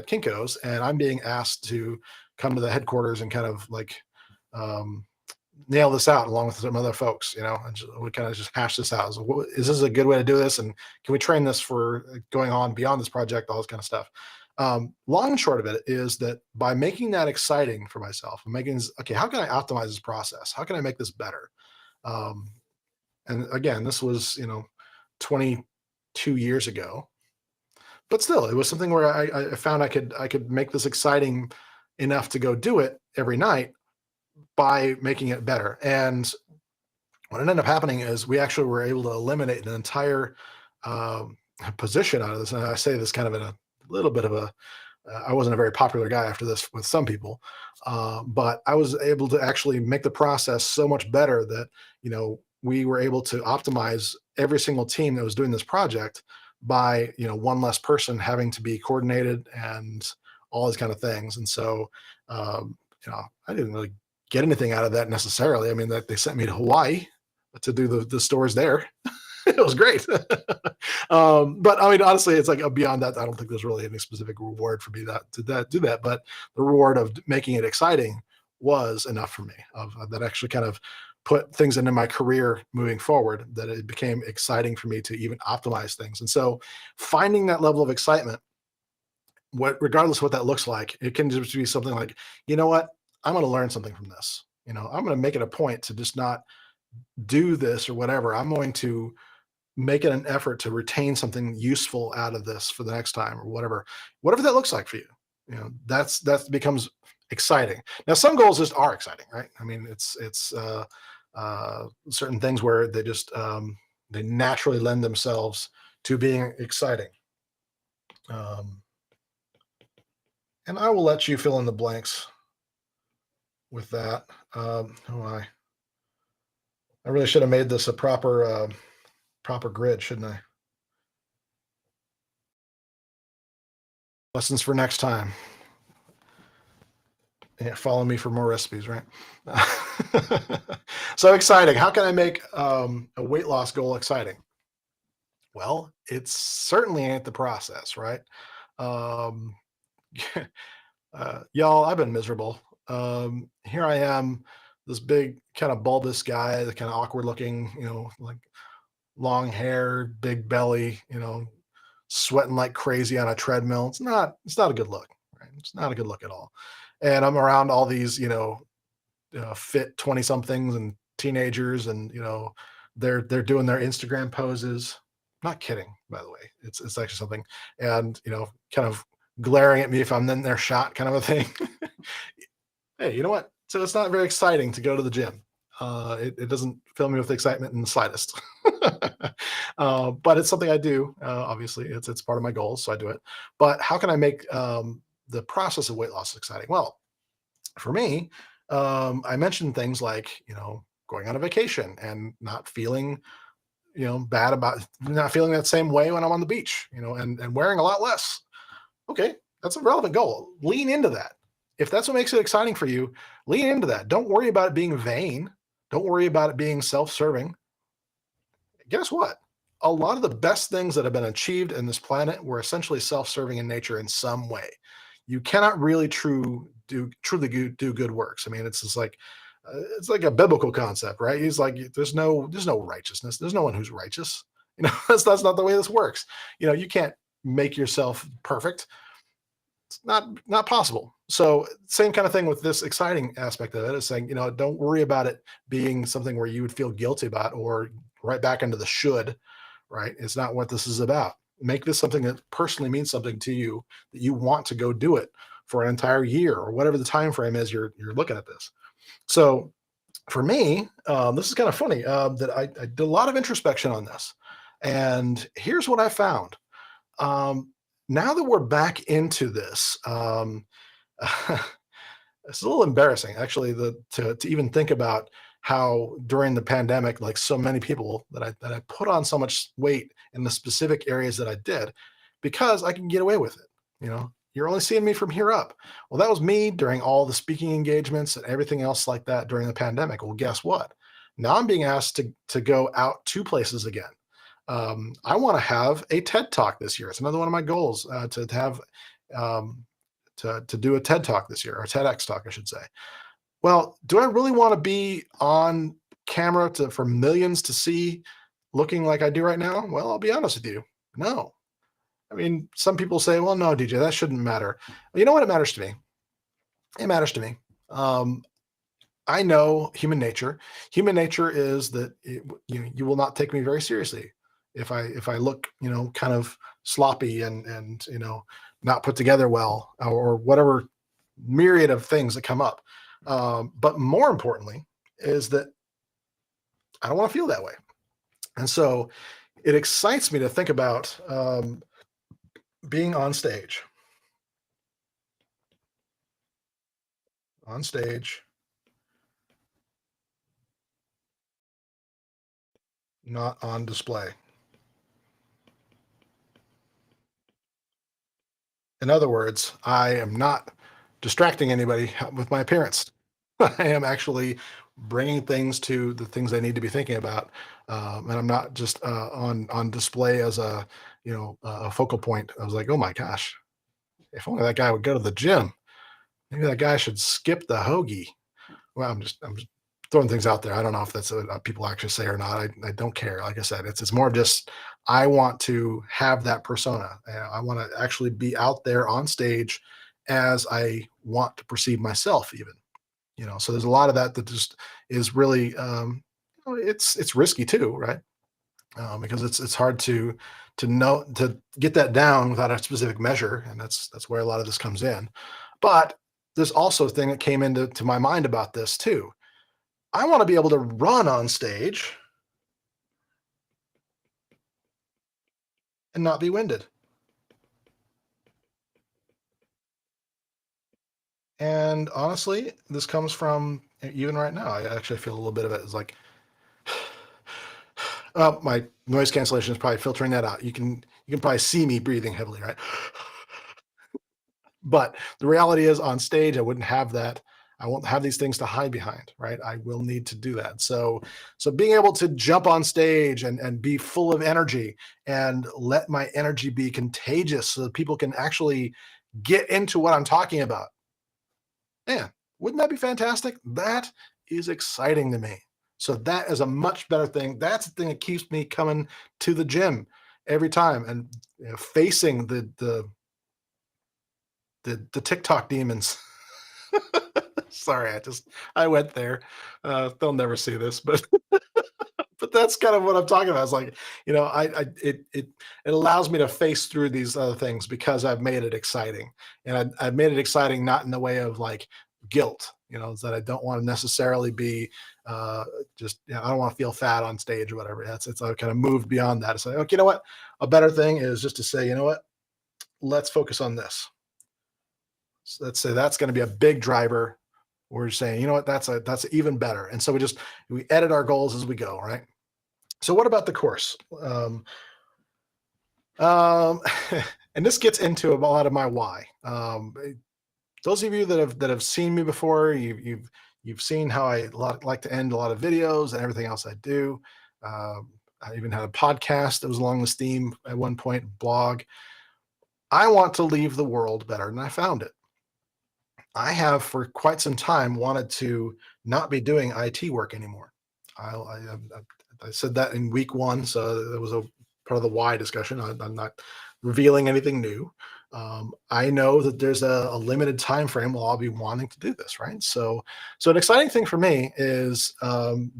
Speaker 1: Kinkos, and I'm being asked to come to the headquarters and kind of like um, nail this out along with some other folks, and we kind of just hash this out. So, is this a good way to do this? And can we train this for going on beyond this project? All this kind of stuff. Long and short of it is that by making that exciting for myself, I'm making this, okay, how can I optimize this process? How can I make this better? Um, and again, this was, 22 years ago, but still, it was something where I found I could make this exciting enough to go do it every night by making it better. And what ended up happening is we actually were able to eliminate an entire um, position out of this. And I say this kind of in a little bit of a, I wasn't a very popular guy after this with some people, but I was able to actually make the process so much better that, we were able to optimize every single team that was doing this project by, one less person having to be coordinated and all these kind of things. And so, I didn't really get anything out of that necessarily. I mean, that they sent me to Hawaii to do the stores there. It was great. But I mean, honestly, it's like beyond that. I don't think there's really any specific reward for me that to that do that. But the reward of making it exciting was enough for me. Of that actually kind of put things into my career moving forward. That it became exciting for me to even optimize things. And so, finding that level of excitement, regardless of what that looks like, it can just be something like, you know what, I'm going to learn something from this. I'm going to make it a point to just not do this or whatever. I'm going to make it an effort to retain something useful out of this for the next time or whatever that looks like for you. That becomes exciting. Now, some goals just are exciting, right? I mean, it's certain things where they naturally lend themselves to being exciting. And I will let you fill in the blanks with that. Oh, I really should have made this a proper grid, shouldn't I? Lessons for next time. Yeah, follow me for more recipes, right? So exciting. How can I make a weight loss goal exciting? Well, it's certainly ain't the process, right? Um, y'all, I've been miserable. Here I am, this big kind of bulbous guy, the kind of awkward looking, like long hair, big belly, sweating like crazy on a treadmill. It's not a good look, right? It's not a good look at all. And I'm around all these, fit 20 somethings and teenagers and, they're doing their Instagram poses. Not kidding, by the way. It's actually something. And, kind of glaring at me if I'm in their shot kind of a thing. Hey, you know what? So it's not very exciting to go to the gym. It doesn't fill me with excitement in the slightest. But it's something I do. Obviously, it's part of my goals, so I do it. But how can I make the process of weight loss exciting? Well, for me, I mentioned things like going on a vacation and not feeling bad about not feeling that same way when I'm on the beach, and wearing a lot less. Okay, that's a relevant goal. Lean into that. If that's what makes it exciting for you, lean into that. Don't worry about it being vain. Don't worry about it being self-serving. Guess what? a lot of the best things that have been achieved in this planet were essentially self-serving in nature in some way. You cannot really truly do good works. I mean, it's like a biblical concept, right? He's like, there's no righteousness. There's no one who's righteous. You know, that's not the way this works. You know, you can't make yourself perfect. It's not possible. So same kind of thing with this exciting aspect of it is saying, you know, don't worry about it being something where you would feel guilty about or right back into the should, right? It's not what this is about. Make this something that personally means something to you, that you want to go do it for an entire year or whatever the time frame is you're looking at this. So for me, this is kind of funny that I did a lot of introspection on this, and here's what I found. Um, Now that we're back into this, it's a little embarrassing actually to even think about how during the pandemic, like so many people that I put on so much weight in the specific areas that I did because I can get away with it. You know, you're only seeing me from here up. Well, that was me during all the speaking engagements and everything else like that during the pandemic. Well, guess what? Now I'm being asked to go out to places again. I want to have a TED Talk this year. It's another one of my goals to have um, to do a TED Talk this year, or TEDx talk, I should say. Well, do I really want to be on camera for millions to see, looking like I do right now? Well, I'll be honest with you. No. I mean, some people say, "Well, no, DJ, that shouldn't matter." Well, you know what? It matters to me. It matters to me. Um, I know human nature. Human nature is that you will not take me very seriously if I look, you know, kind of sloppy and you know, not put together well, or whatever myriad of things that come up. But more importantly is that I don't want to feel that way. And so it excites me to think about being on stage, not on display. In other words, I am not distracting anybody with my appearance. I am actually bringing things to the things I need to be thinking about, and I'm not just on display as a a focal point. I was like, oh my gosh, if only that guy would go to the gym. Maybe that guy should skip the hoagie. Well, I'm just throwing things out there. I don't know if that's what people actually say or not. I don't care. Like I said, it's more of just I want to have that persona. I want to actually be out there on stage as I want to perceive myself, even. You know, so there's a lot of that that just is really it's risky too, right? Because it's hard to know to get that down without a specific measure, and that's where a lot of this comes in. But there's also a thing that came into my mind about this too. I want to be able to run on stage and not be winded. And honestly, this comes from even right now. I actually feel a little bit of it. It's like my noise cancellation is probably filtering that out. You can probably see me breathing heavily, right? But the reality is on stage, I wouldn't have that. I won't have these things to hide behind, right? I will need to do that. So being able to jump on stage and be full of energy and let my energy be contagious so that people can actually get into what I'm talking about. Man, wouldn't that be fantastic? That is exciting to me. So that is a much better thing. That's the thing that keeps me coming to the gym every time and facing the TikTok demons. Sorry, I went there. They'll never see this, but but that's kind of what I'm talking about. It's like, you know, it allows me to face through these other things because I've made it exciting. And I've made it exciting not in the way of like guilt, you know, is that I don't want to necessarily be uh just I don't want to feel fat on stage or whatever. It's I kind of moved beyond that. It's like, okay, you know what? A better thing is just to say, you know what, let's focus on this. So let's say that's going to be a big driver. We're saying, you know what, that's even better. And so we edit our goals as we go, right? So what about the course? Um, and this gets into a lot of my why. Those of you that have seen me before, you've seen how I like to end a lot of videos and everything else I do. I even had a podcast that was along this theme at one point, blog. I want to leave the world better than I found it. I have for quite some time wanted to not be doing IT work anymore. I said that in week one, so that was a part of the why discussion. I'm not revealing anything new. I know that there's a limited time frame where I'll be wanting to do this, right? So an exciting thing for me is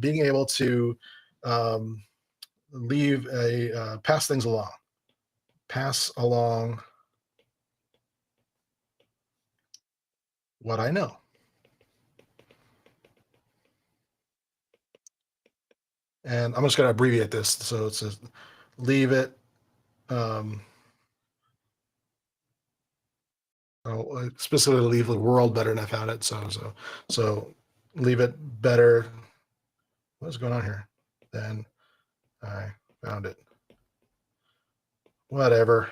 Speaker 1: being able to um, leave a pass along what I know. And I'm just going to abbreviate this. So it says leave it. Um, Specifically, leave the world better than I found it. So leave it better. What's going on here? Than I found it. Whatever.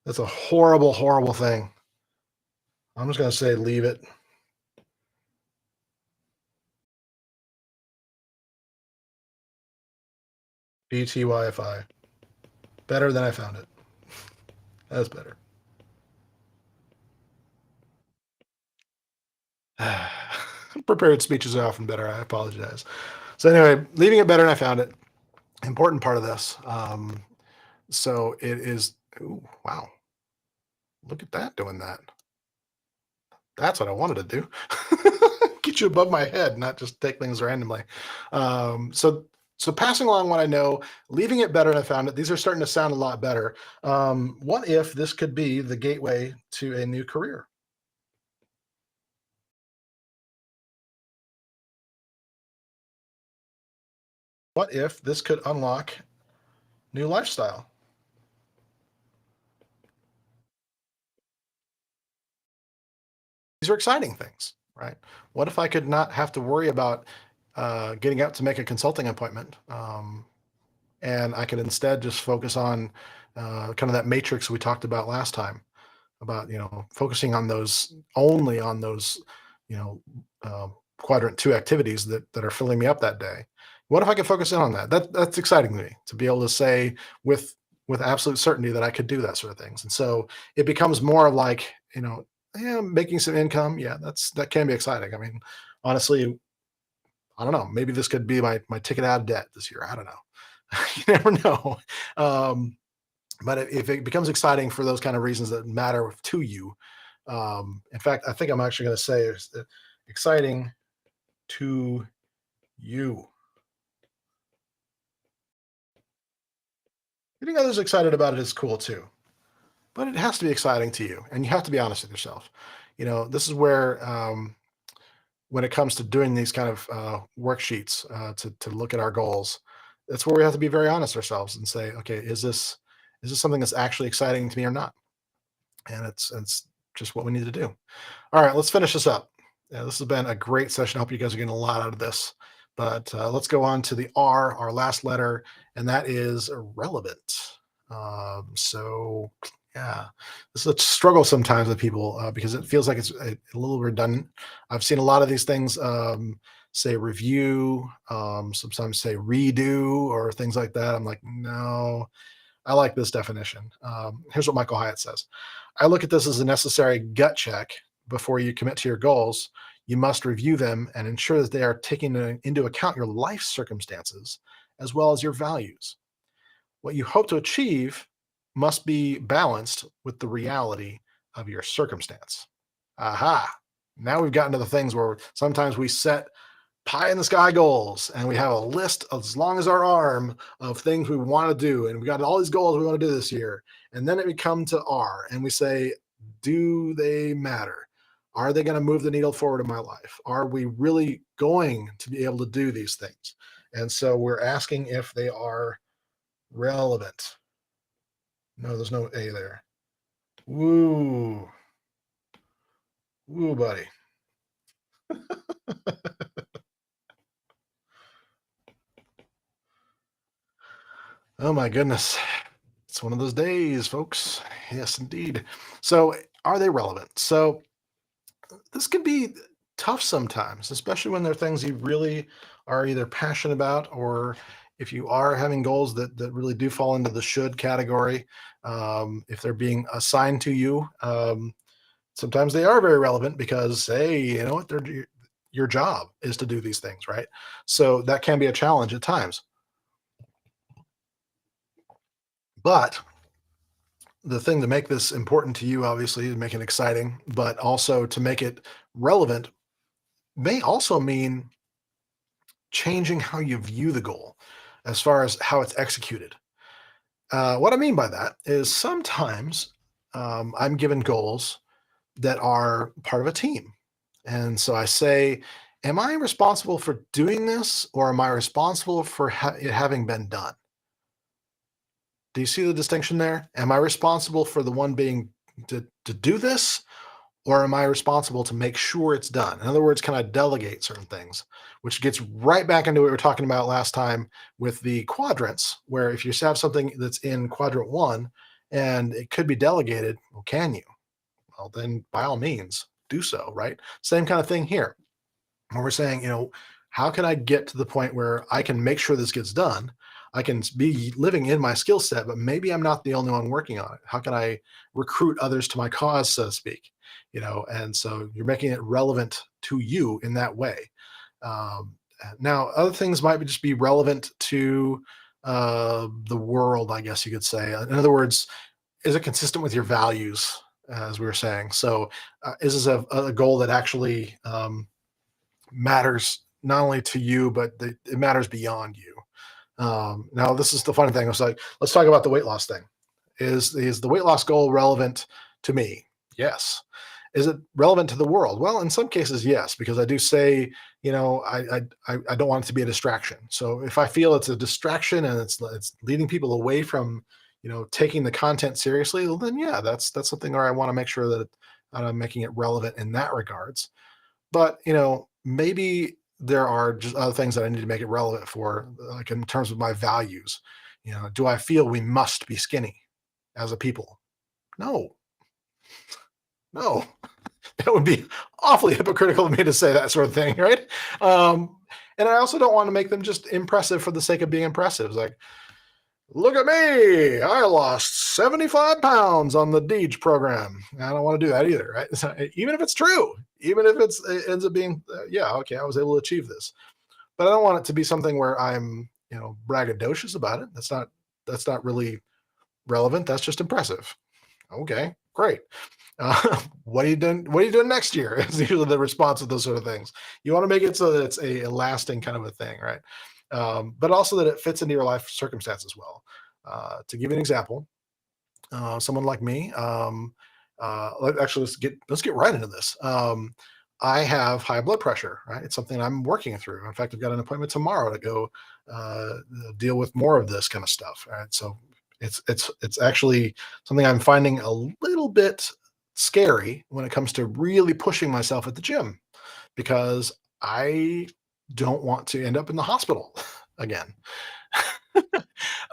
Speaker 1: That's a horrible, horrible thing. I'm just going to say leave it. BTYFI. Better than I found it. That's better. Prepared speeches are often better. I apologize. So anyway, leaving it better than I found it. Important part of this. So it is. Ooh, wow. Look at that doing that. That's what I wanted to do. Get you above my head, not just take things randomly. So passing along what I know, leaving it better than I found it. These are starting to sound a lot better. What if this could be the gateway to a new career? What if this could unlock new lifestyle? These are exciting things, right? What if I could not have to worry about getting out to make a consulting appointment, and I could instead just focus on kind of that matrix we talked about last time, about focusing on those, only on those, you know quadrant two activities that are filling me up that day. What if I could focus in on that? That's exciting to me, to be able to say with absolute certainty that I could do that sort of things. And so it becomes more of like, yeah, making some income. Yeah, that can be exciting. I mean, honestly, I don't know, maybe this could be my ticket out of debt this year. I don't know. You never know. um, but if it becomes exciting for those kind of reasons that matter to you, in fact, I think I'm actually going to say it's exciting to you. Getting others excited about it is cool too, but it has to be exciting to you, and you have to be honest with yourself. This is where, when it comes to doing these kind of worksheets, to look at our goals, that's where we have to be very honest with ourselves and say, okay, is this something that's actually exciting to me or not? And it's just what we need to do. All right, let's finish this up. Yeah, this has been a great session. I hope you guys are getting a lot out of this. But let's go on to the R, our last letter, and that is relevant. So, yeah, this is a struggle sometimes with people, because it feels like it's a little redundant. I've seen a lot of these things, say review, sometimes say redo, or things like that. I'm like, no, I like this definition. Here's what Michael Hyatt says: I look at this as a necessary gut check before you commit to your goals. You must review them and ensure that they are taking into account your life circumstances as well as your values. What you hope to achieve must be balanced with the reality of your circumstance. Aha. Now we've gotten to the things where sometimes we set pie in the sky goals and we have a list as long as our arm of things we want to do, and we got all these goals we want to do this year, and then we come to R and we say, do they matter? Are they going to move the needle forward in my life? Are we really going to be able to do these things? And so we're asking if they are relevant. No, there's no A there. Woo. Woo, buddy. Oh my goodness. It's one of those days, folks. Yes, indeed. So, are they relevant? So, this can be tough sometimes, especially when they're things you really are either passionate about, or if you are having goals that really do fall into the should category, if they're being assigned to you, sometimes they are very relevant because, hey, you know what, your job is to do these things, right? So that can be a challenge at times. But the thing to make this important to you, obviously, to make it exciting, but also to make it relevant, may also mean changing how you view the goal as far as how it's executed. What I mean by that is sometimes I'm given goals that are part of a team. And so I say, am I responsible for doing this or am I responsible for it having been done? Do you see the distinction there? Am I responsible for the one being to do this, or am I responsible to make sure it's done? In other words, can I delegate certain things? Which gets right back into what we were talking about last time with the quadrants, where if you have something that's in quadrant one and it could be delegated, well, can you? Well, then by all means, do so, right? Same kind of thing here. When we're saying, how can I get to the point where I can make sure this gets done? I can be living in my skill set, but maybe I'm not the only one working on it. How can I recruit others to my cause, so to speak? And so you're making it relevant to you in that way. Now, other things might just be relevant to the world, I guess you could say. In other words, is it consistent with your values, as we were saying? So, is this a goal that actually matters not only to you, but it matters beyond you? Now, this is the funny thing. I was like, let's talk about the weight loss thing. Is the weight loss goal relevant to me? Yes. Is it relevant to the world? Well, in some cases, yes, because I do say, I don't want it to be a distraction. So if I feel it's a distraction and it's leading people away from, taking the content seriously, well, then yeah, that's something where I want to make sure that I'm making it relevant in that regards. But maybe there are just other things that I need to make it relevant for, like in terms of my values. Do I feel we must be skinny as a people? No, no. That would be awfully hypocritical of me to say that sort of thing, right? Um, and I also don't want to make them just impressive for the sake of being impressive. It's like, look at me, I lost 75 pounds on the Deej program. I don't want to do that either, right? So, even if it's true, even if it ends up being, yeah, okay, I was able to achieve this, but I don't want it to be something where I'm, braggadocious about it. That's not really relevant. That's just impressive. Okay, great. What are you doing? What are you doing next year? Is usually the response to those sort of things. You want to make it so that it's a lasting kind of a thing, right? But also that it fits into your life circumstance as well. To give you an example, someone like me, actually, let's get right into this. I have high blood pressure, right? It's something I'm working through. In fact, I've got an appointment tomorrow to go uh, deal with more of this kind of stuff. Right? So it's actually something I'm finding a little bit scary when it comes to really pushing myself at the gym because I don't want to end up in the hospital again.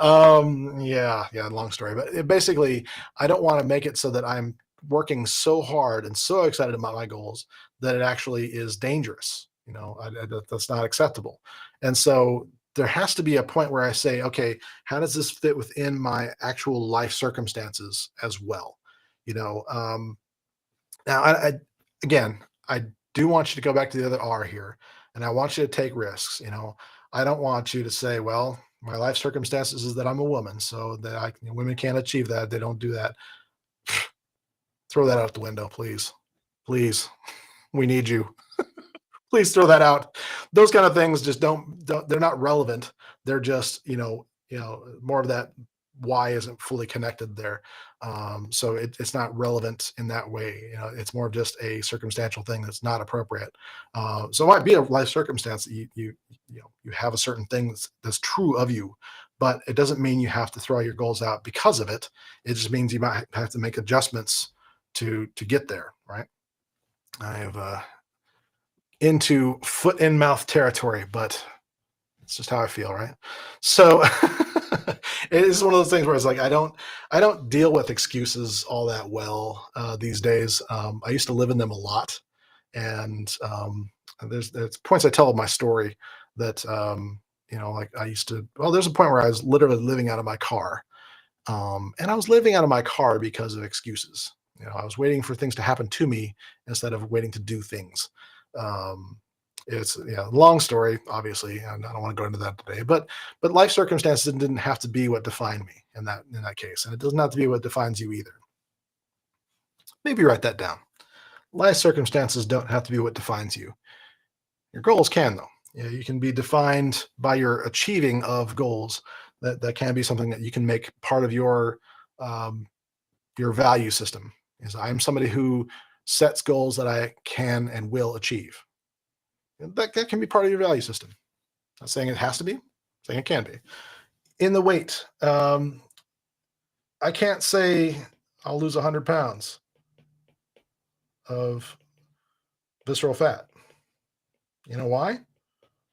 Speaker 1: Yeah, long story, but basically, I don't want to make it so that I'm working so hard and so excited about my goals that it actually is dangerous. That's not acceptable. And so there has to be a point where I say, okay, how does this fit within my actual life circumstances as well? You know, now again, I do want you to go back to the other R here, and I want you to take risks. I don't want you to say, well, my life circumstances is that I'm a woman, so that women can't achieve that. They don't do that. Throw that out the window, please. Please. We need you. Please throw that out. Those kind of things just don't they're not relevant. They're just, more of that why isn't fully connected there. So it's not relevant in that way. It's more of just a circumstantial thing that's not appropriate. So it might be a life circumstance that you have a certain thing that's true of you, but it doesn't mean you have to throw your goals out because of it. It just means you might have to make adjustments to get there, right? I have into foot in mouth territory, but it's just how I feel, right? So it is one of those things where it's like I don't deal with excuses all that well these days. I used to live in them a lot, and there's points I tell of my story that like I used to. Well, there's a point where I was literally living out of my car, and I was living out of my car because of excuses. I was waiting for things to happen to me instead of waiting to do things. Um, it's long story, obviously, and I don't want to go into that today. But life circumstances didn't have to be what defined me in that case, and it doesn't have to be what defines you either. Maybe write that down. Life circumstances don't have to be what defines you. Your goals can, though. You can be defined by your achieving of goals. That can be something that you can make part of um, your value system. Is I'm somebody who sets goals that I can and will achieve. And that can be part of your value system. Not saying it has to be, saying it can be. In the weight, I can't say I'll lose 100 pounds of visceral fat. You know why?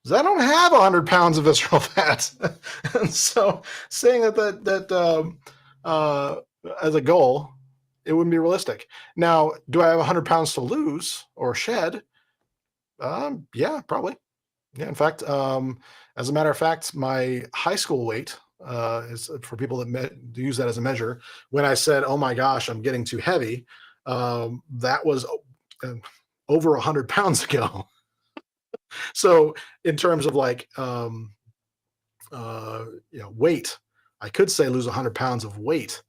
Speaker 1: 'Cause I don't have 100 pounds of visceral fat. And so saying uh, as a goal, it wouldn't be realistic. Now, do I have 100 pounds to lose or shed? Yeah, probably. Yeah, in fact, as a matter of fact, my high school weight is for people that use that as a measure. When I said, "Oh my gosh, I'm getting too heavy," that was uh, over 100 pounds ago. So, in terms of like weight, I could say lose 100 pounds of weight.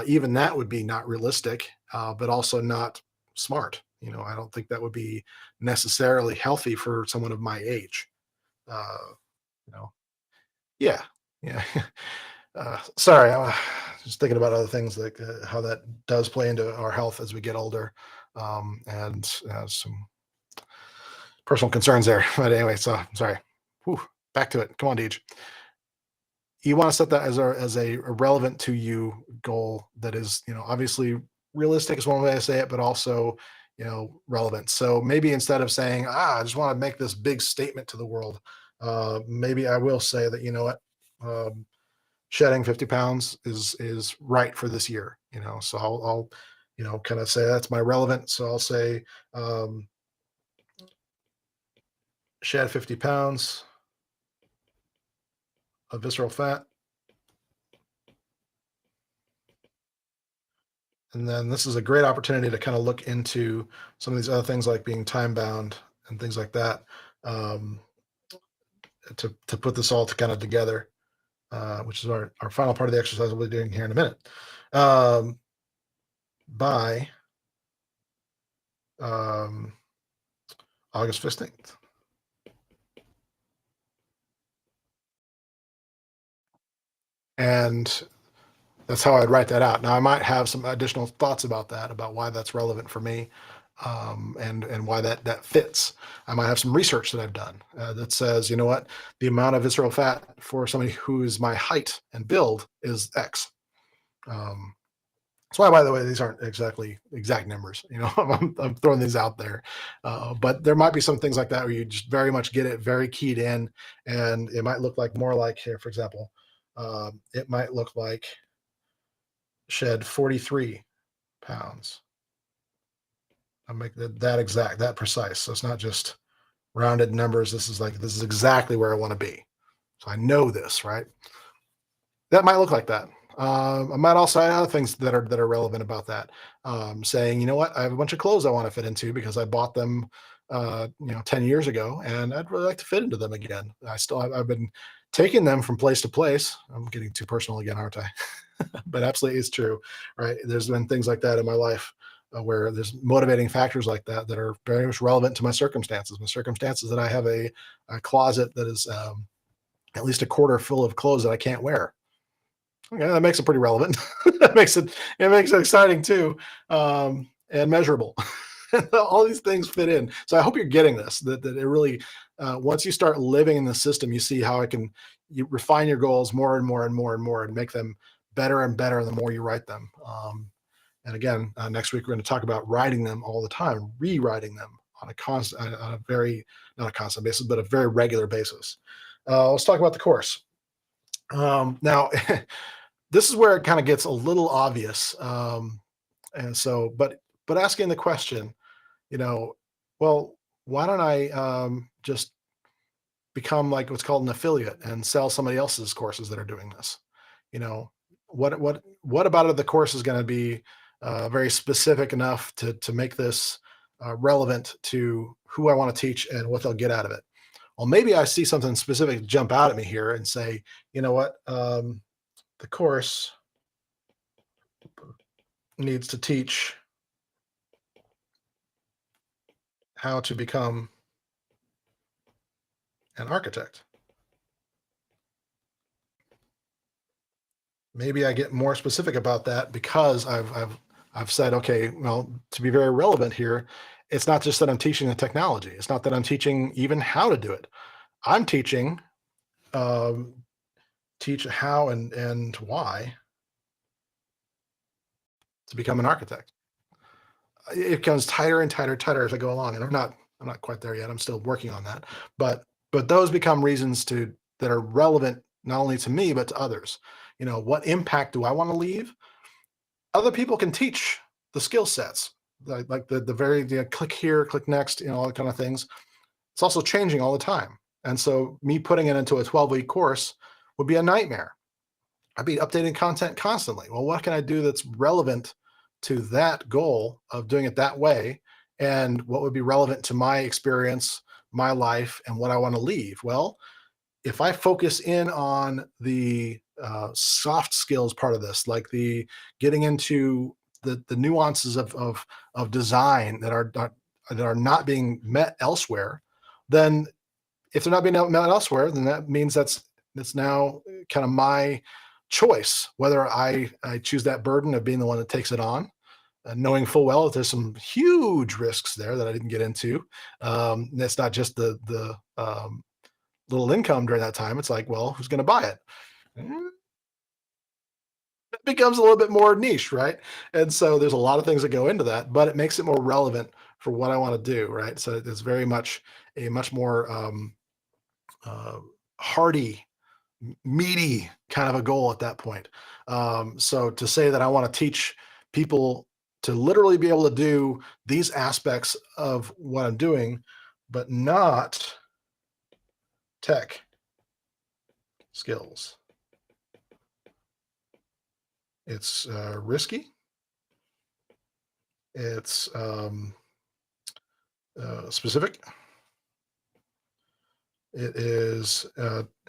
Speaker 1: Even that would be not realistic, but also not smart. I don't think that would be necessarily healthy for someone of my age. Uh, you know, yeah, yeah. Sorry, I'm just thinking about other things like how that does play into our health as we get older, and some personal concerns there. But anyway, so sorry. Whew, back to it. Come on, Deej. You want to set that as a relevant to you goal that is, obviously realistic is one way to say it, but also, relevant. So maybe instead of saying, I just want to make this big statement to the world, maybe I will say that, what, um, shedding 50 pounds is right for this year. So I'll kind of say that's my relevant. So I'll say, um, shed 50 pounds of visceral fat. And then this is a great opportunity to kind of look into some of these other things like being time bound and things like that, um, to put this all to kind of together, which is our final part of the exercise we'll be doing here in a minute. By um, August 15th. And that's how I'd write that out. Now I might have some additional thoughts about that, about why that's relevant for me, and why that fits. I might have some research that I've done that says, what, the amount of visceral fat for somebody who is my height and build is X. Um, that's why, by the way, these aren't exactly exact numbers. I'm throwing these out there, but there might be some things like that where you just very much get it very keyed in, and it might look like more like here, for example, it might look like shed 43 pounds. I make that exact, that precise. So it's not just rounded numbers. This is exactly where I want to be. So I know this, right? That might look like that. I might also add other things that are relevant about that. Saying, what, I have a bunch of clothes I want to fit into because I bought them, 10 years ago, and I'd really like to fit into them again. I've been taking them from place to place. I'm getting too personal again, aren't I? But absolutely, it's true, right? There's been things like that in my life where there's motivating factors like that are very much relevant to my circumstances. My circumstances that I have a closet that is at least a quarter full of clothes that I can't wear. Okay, that makes it pretty relevant. It makes it exciting too, and measurable. All these things fit in. So I hope you're getting this. That it really, once you start living in the system, you see how you refine your goals more and more and more and more, and make them better and better the more you write them. And again, next week we're going to talk about writing them all the time, rewriting them on a constant, on a very, not a constant basis, but a very regular basis. Let's talk about the course. Now, this is where it kind of gets a little obvious. And so, but asking the question, you know, well, why don't I just become like what's called an affiliate and sell somebody else's courses that are doing this? You know, what about the course is going to be very specific enough to make this relevant to who I want to teach and what they'll get out of it? Well, maybe I see something specific jump out at me here and say, you know what, the course needs to teach how to become an architect. Maybe I get more specific about that because I've said, okay, well, to be very relevant here, it's not just that I'm teaching the technology. It's not that I'm teaching even how to do it. I'm teaching um, teach how and why to become an architect. It becomes tighter and tighter as I go along, and I'm not quite there yet. I'm still working on that, but those become reasons to that are relevant not only to me but to others. You know, what impact do I want to leave? Other people can teach the skill sets, like the very click here, click next, all that kind of things. It's also changing all the time, and so me putting it into a 12-week course would be a nightmare. I'd be updating content constantly. Well, what can I do that's relevant to that goal of doing it that way? And what would be relevant to my experience, my life, and what I want to leave? Well, if I focus in on the soft skills part of this, like the getting into the nuances of design that are not being met elsewhere, then if they're not being met elsewhere, then that means that's now kind of my choice whether I choose that burden of being the one that takes it on, knowing full well that there's some huge risks there that I didn't get into. It's not just the little income during that time. It's like, well, who's going to buy it? It becomes a little bit more niche, right? And so there's a lot of things that go into that, but it makes it more relevant for what I want to do, right? So it's very much a much more hearty, meaty kind of a goal at that point. So to say that I want to teach people to literally be able to do these aspects of what I'm doing, but not tech skills. It's risky. It's specific. It is,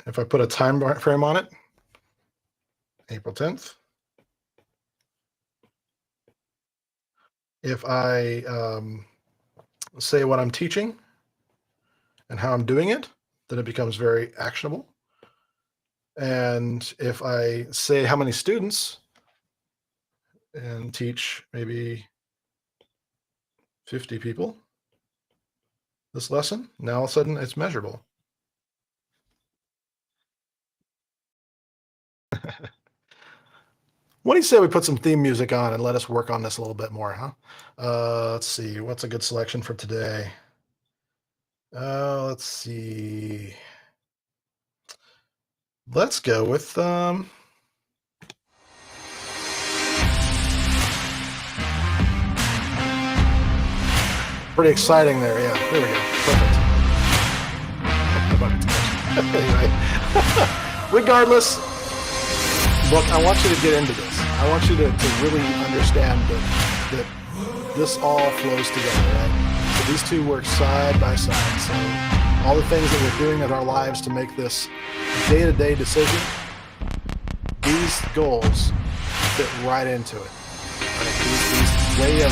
Speaker 1: if I put a time frame on it, April 10th. If I say what I'm teaching and how I'm doing it, then it becomes very actionable. And if I say how many students and teach maybe 50 people this lesson, now all of a sudden it's measurable. What do you say we put some theme music on and let us work on this a little bit more, huh? Let's see, what's a good selection for today? Let's see. Let's go with pretty exciting there. Yeah, there we go. Perfect. Anyway, regardless, look, I want you to get into this. I want you to really understand that this all flows together, right? So these two work side by side. So all the things that we're doing in our lives to make this day-to-day decision, these goals fit right into it. Right? These way of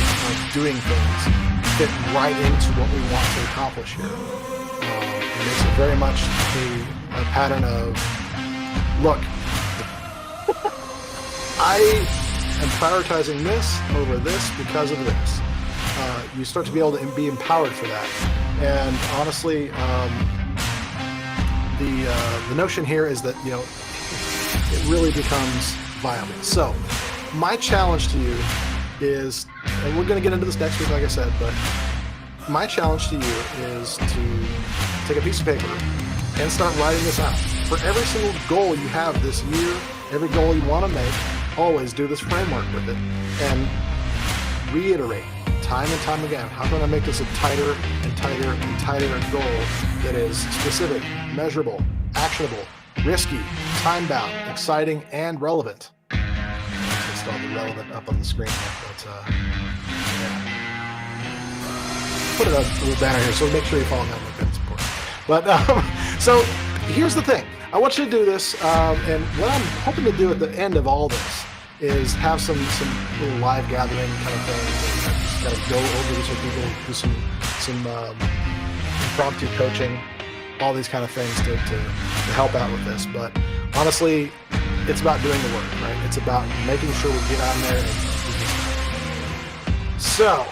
Speaker 1: doing things fit right into what we want to accomplish here. It makes it very much a pattern of, look, I am prioritizing this over this because of this. You start to be able to be empowered for that. And honestly, the notion here is that, it really becomes viable. So my challenge to you is, and we're going to get into this next week, like I said, but my challenge to you is to take a piece of paper and start writing this out. For every single goal you have this year, every goal you want to make, always do this framework with it and reiterate time and time again. How can I make this a tighter and tighter and tighter goal that is specific, measurable, actionable, risky, time-bound, exciting, and relevant? Just all the relevant up on the screen here, but yeah. Put it on a little banner here, so make sure you follow me on LinkedIn. It's important. But so here's the thing. I want you to do this, and what I'm hoping to do at the end of all this is have some little live gathering kind of thing, and kind of go over these with people, do some impromptu coaching, all these kind of things to help out with this. But honestly, it's about doing the work, right? It's about making sure we get out there and do this. So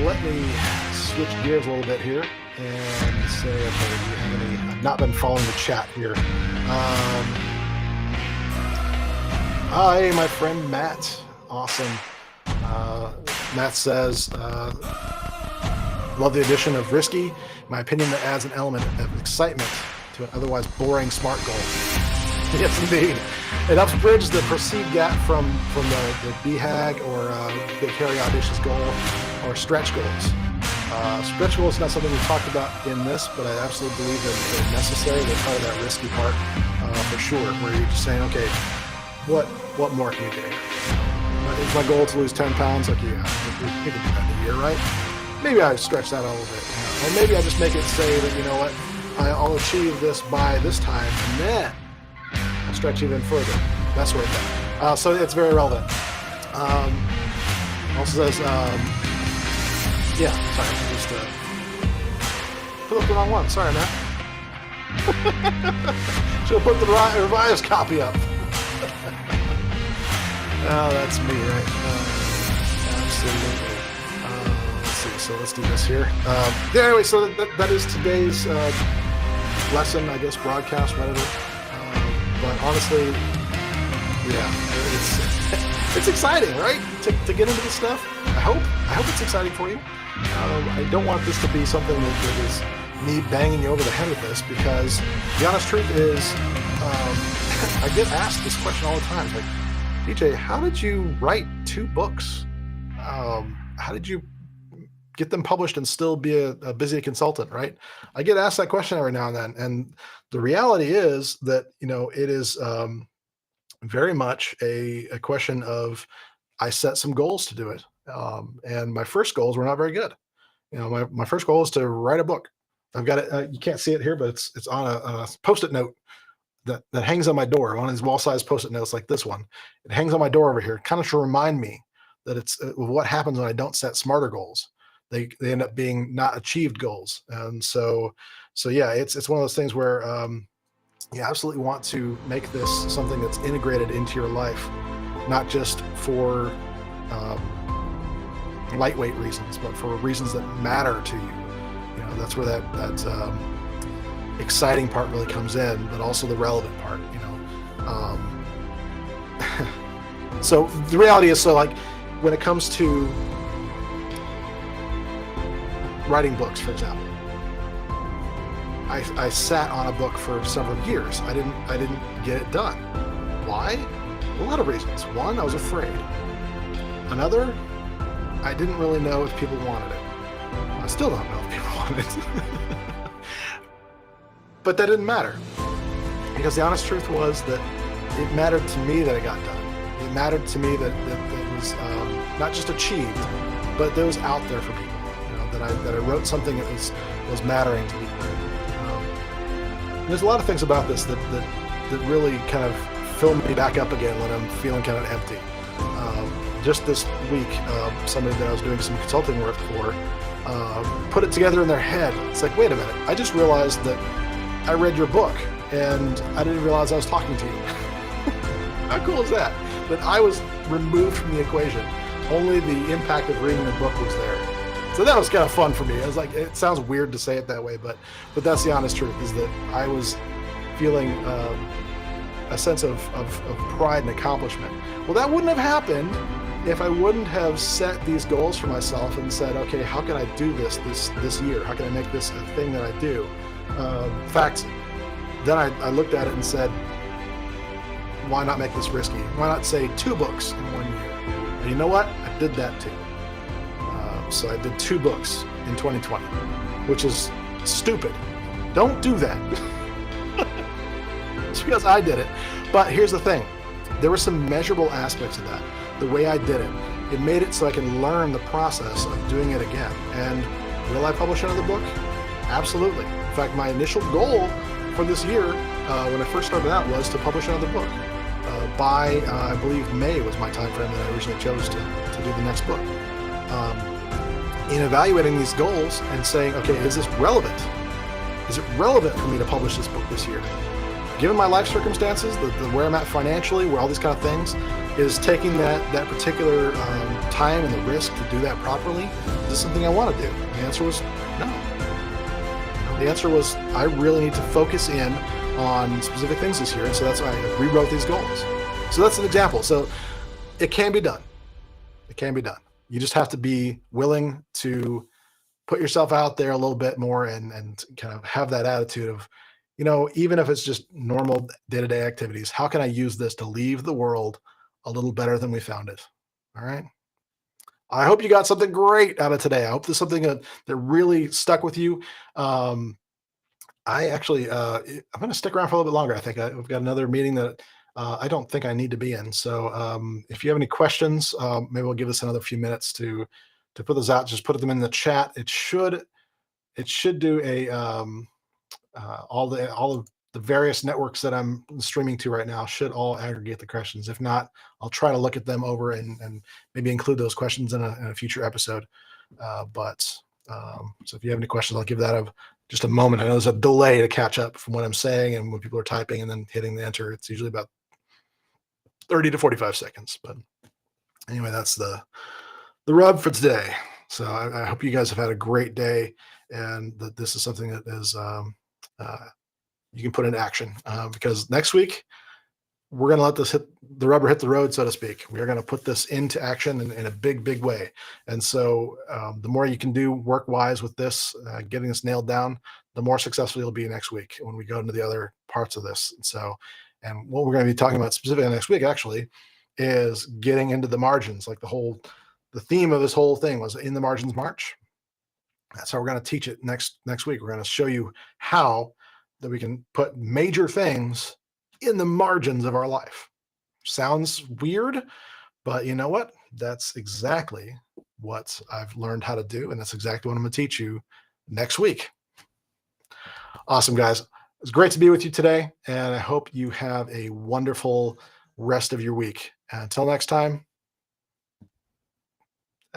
Speaker 1: let me switch gears a little bit here and say, okay, do you have any? I've not been following the chat here. Hi, my friend Matt. Awesome. Matt says, love the addition of risky. In my opinion, that adds an element of excitement to an otherwise boring SMART goal. Yes, indeed. It helps bridge the perceived gap from the BHAG or big, hairy, audacious goal or stretch goals. Stretch goals is not something we talked about in this, but I absolutely believe that they're necessary. They're part of that risky part for sure, where you're just saying, okay, what more can you do? Is my goal to lose 10 pounds? Like, yeah, we can do that in a year, right? Maybe I stretch that a little bit. Or maybe I just make it say that, you know what, I'll achieve this by this time, and then I'll stretch even further. That's where it's at. So it's very relevant. Also says, yeah, sorry, I just put up the wrong one. Sorry, Matt. Should have put the revised copy up. Oh, that's me, right? Absolutely. Let's see, so let's do this here. Anyway, so that is today's lesson, I guess, broadcast, whatever. But honestly, yeah, it's exciting, right? To get into this stuff. I hope it's exciting for you. I don't want this to be something that is me banging you over the head with this, because the honest truth is, I get asked this question all the time. It's like, DJ, how did you write 2 books? How did you get them published and still be a busy consultant, right? I get asked that question every now and then. And the reality is that, it is very much a question of, I set some goals to do it. And my first goals were not very good. My first goal is to write a book. I've got it. You can't see it here, but it's on a Post-it note that hangs on my door. One of these wall-sized Post-it notes like this one. It hangs on my door over here, kind of to remind me that it's what happens when I don't set smarter goals. They end up being not achieved goals. And so yeah, it's one of those things where you absolutely want to make this something that's integrated into your life, not just for lightweight reasons, but for reasons that matter to you. That's where that exciting part really comes in, but also the relevant part. So the reality is, like when it comes to writing books, for example, I sat on a book for several years. I didn't get it done. Why? A lot of reasons. One, I was afraid. Another, I didn't really know if people wanted it. I still don't know if people wanted it. But that didn't matter, because the honest truth was that it mattered to me that it got done. It mattered to me that it was not just achieved, but that it was out there for people. That I wrote something that was mattering to people. There's a lot of things about this that really kind of fill me back up again when I'm feeling kind of empty. Just this week, somebody that I was doing some consulting work for put it together in their head. It's like, wait a minute, I just realized that I read your book and I didn't realize I was talking to you. How cool is that? That I was removed from the equation. Only the impact of reading the book was there. So that was kind of fun for me. I was like, it sounds weird to say it that way, but that's the honest truth, is that I was feeling a sense of pride and accomplishment. Well, that wouldn't have happened if I wouldn't have set these goals for myself and said, okay, how can I do this year? How can I make this a thing that I do? In fact, then I looked at it and said, why not make this risky? Why not say 2 books in 1 year? And you know what? I did that too. So I did 2 books in 2020, which is stupid. Don't do that. It's because I did it. But here's the thing. There were some measurable aspects of that. The way I did it, it made it so I can learn the process of doing it again. And will I publish another book? Absolutely. In fact, my initial goal for this year, when I first started out, was to publish another book. By, I believe, May was my time frame that I originally chose to do the next book. In evaluating these goals and saying, okay, is this relevant? Is it relevant for me to publish this book this year? Given my life circumstances, the where I'm at financially, where all these kind of things, is taking that particular time and the risk to do that properly, is this something I want to do? The answer was no. The answer was I really need to focus in on specific things this year, and so that's why I rewrote these goals. So that's an example. So it can be done. It can be done. You just have to be willing to put yourself out there a little bit more and kind of have that attitude of, even if it's just normal day-to-day activities, how can I use this to leave the world a little better than we found it? All right. I hope you got something great out of today. I hope there's something that really stuck with you. I actually, I'm going to stick around for a little bit longer. I think we've got another meeting that I don't think I need to be in. So if you have any questions, maybe we'll give us another few minutes to put those out. Just put them in the chat. It should do a all of the various networks that I'm streaming to right now should all aggregate the questions. If not, I'll try to look at them over and maybe include those questions in a future episode. So if you have any questions, I'll give that just a moment. I know there's a delay to catch up from what I'm saying and when people are typing and then hitting the enter. It's usually about 30 to 45 seconds. But anyway, that's the rub for today. So I hope you guys have had a great day and that this is something that is you can put in action because next week we're going to let the rubber hit the road, so to speak. We're going to put this into action in a big, big way. And so the more you can do work-wise with this, getting this nailed down, the more successful you'll be next week when we go into the other parts of this. And what we're going to be talking about specifically next week actually is getting into the margins. Like the theme of this whole thing was in the margins March. That's how we're going to teach it next week. We're going to show you how that we can put major things in the margins of our life. Sounds weird, but you know what? That's exactly what I've learned how to do, and that's exactly what I'm going to teach you next week. Awesome, guys. It's great to be with you today, and I hope you have a wonderful rest of your week. Until next time,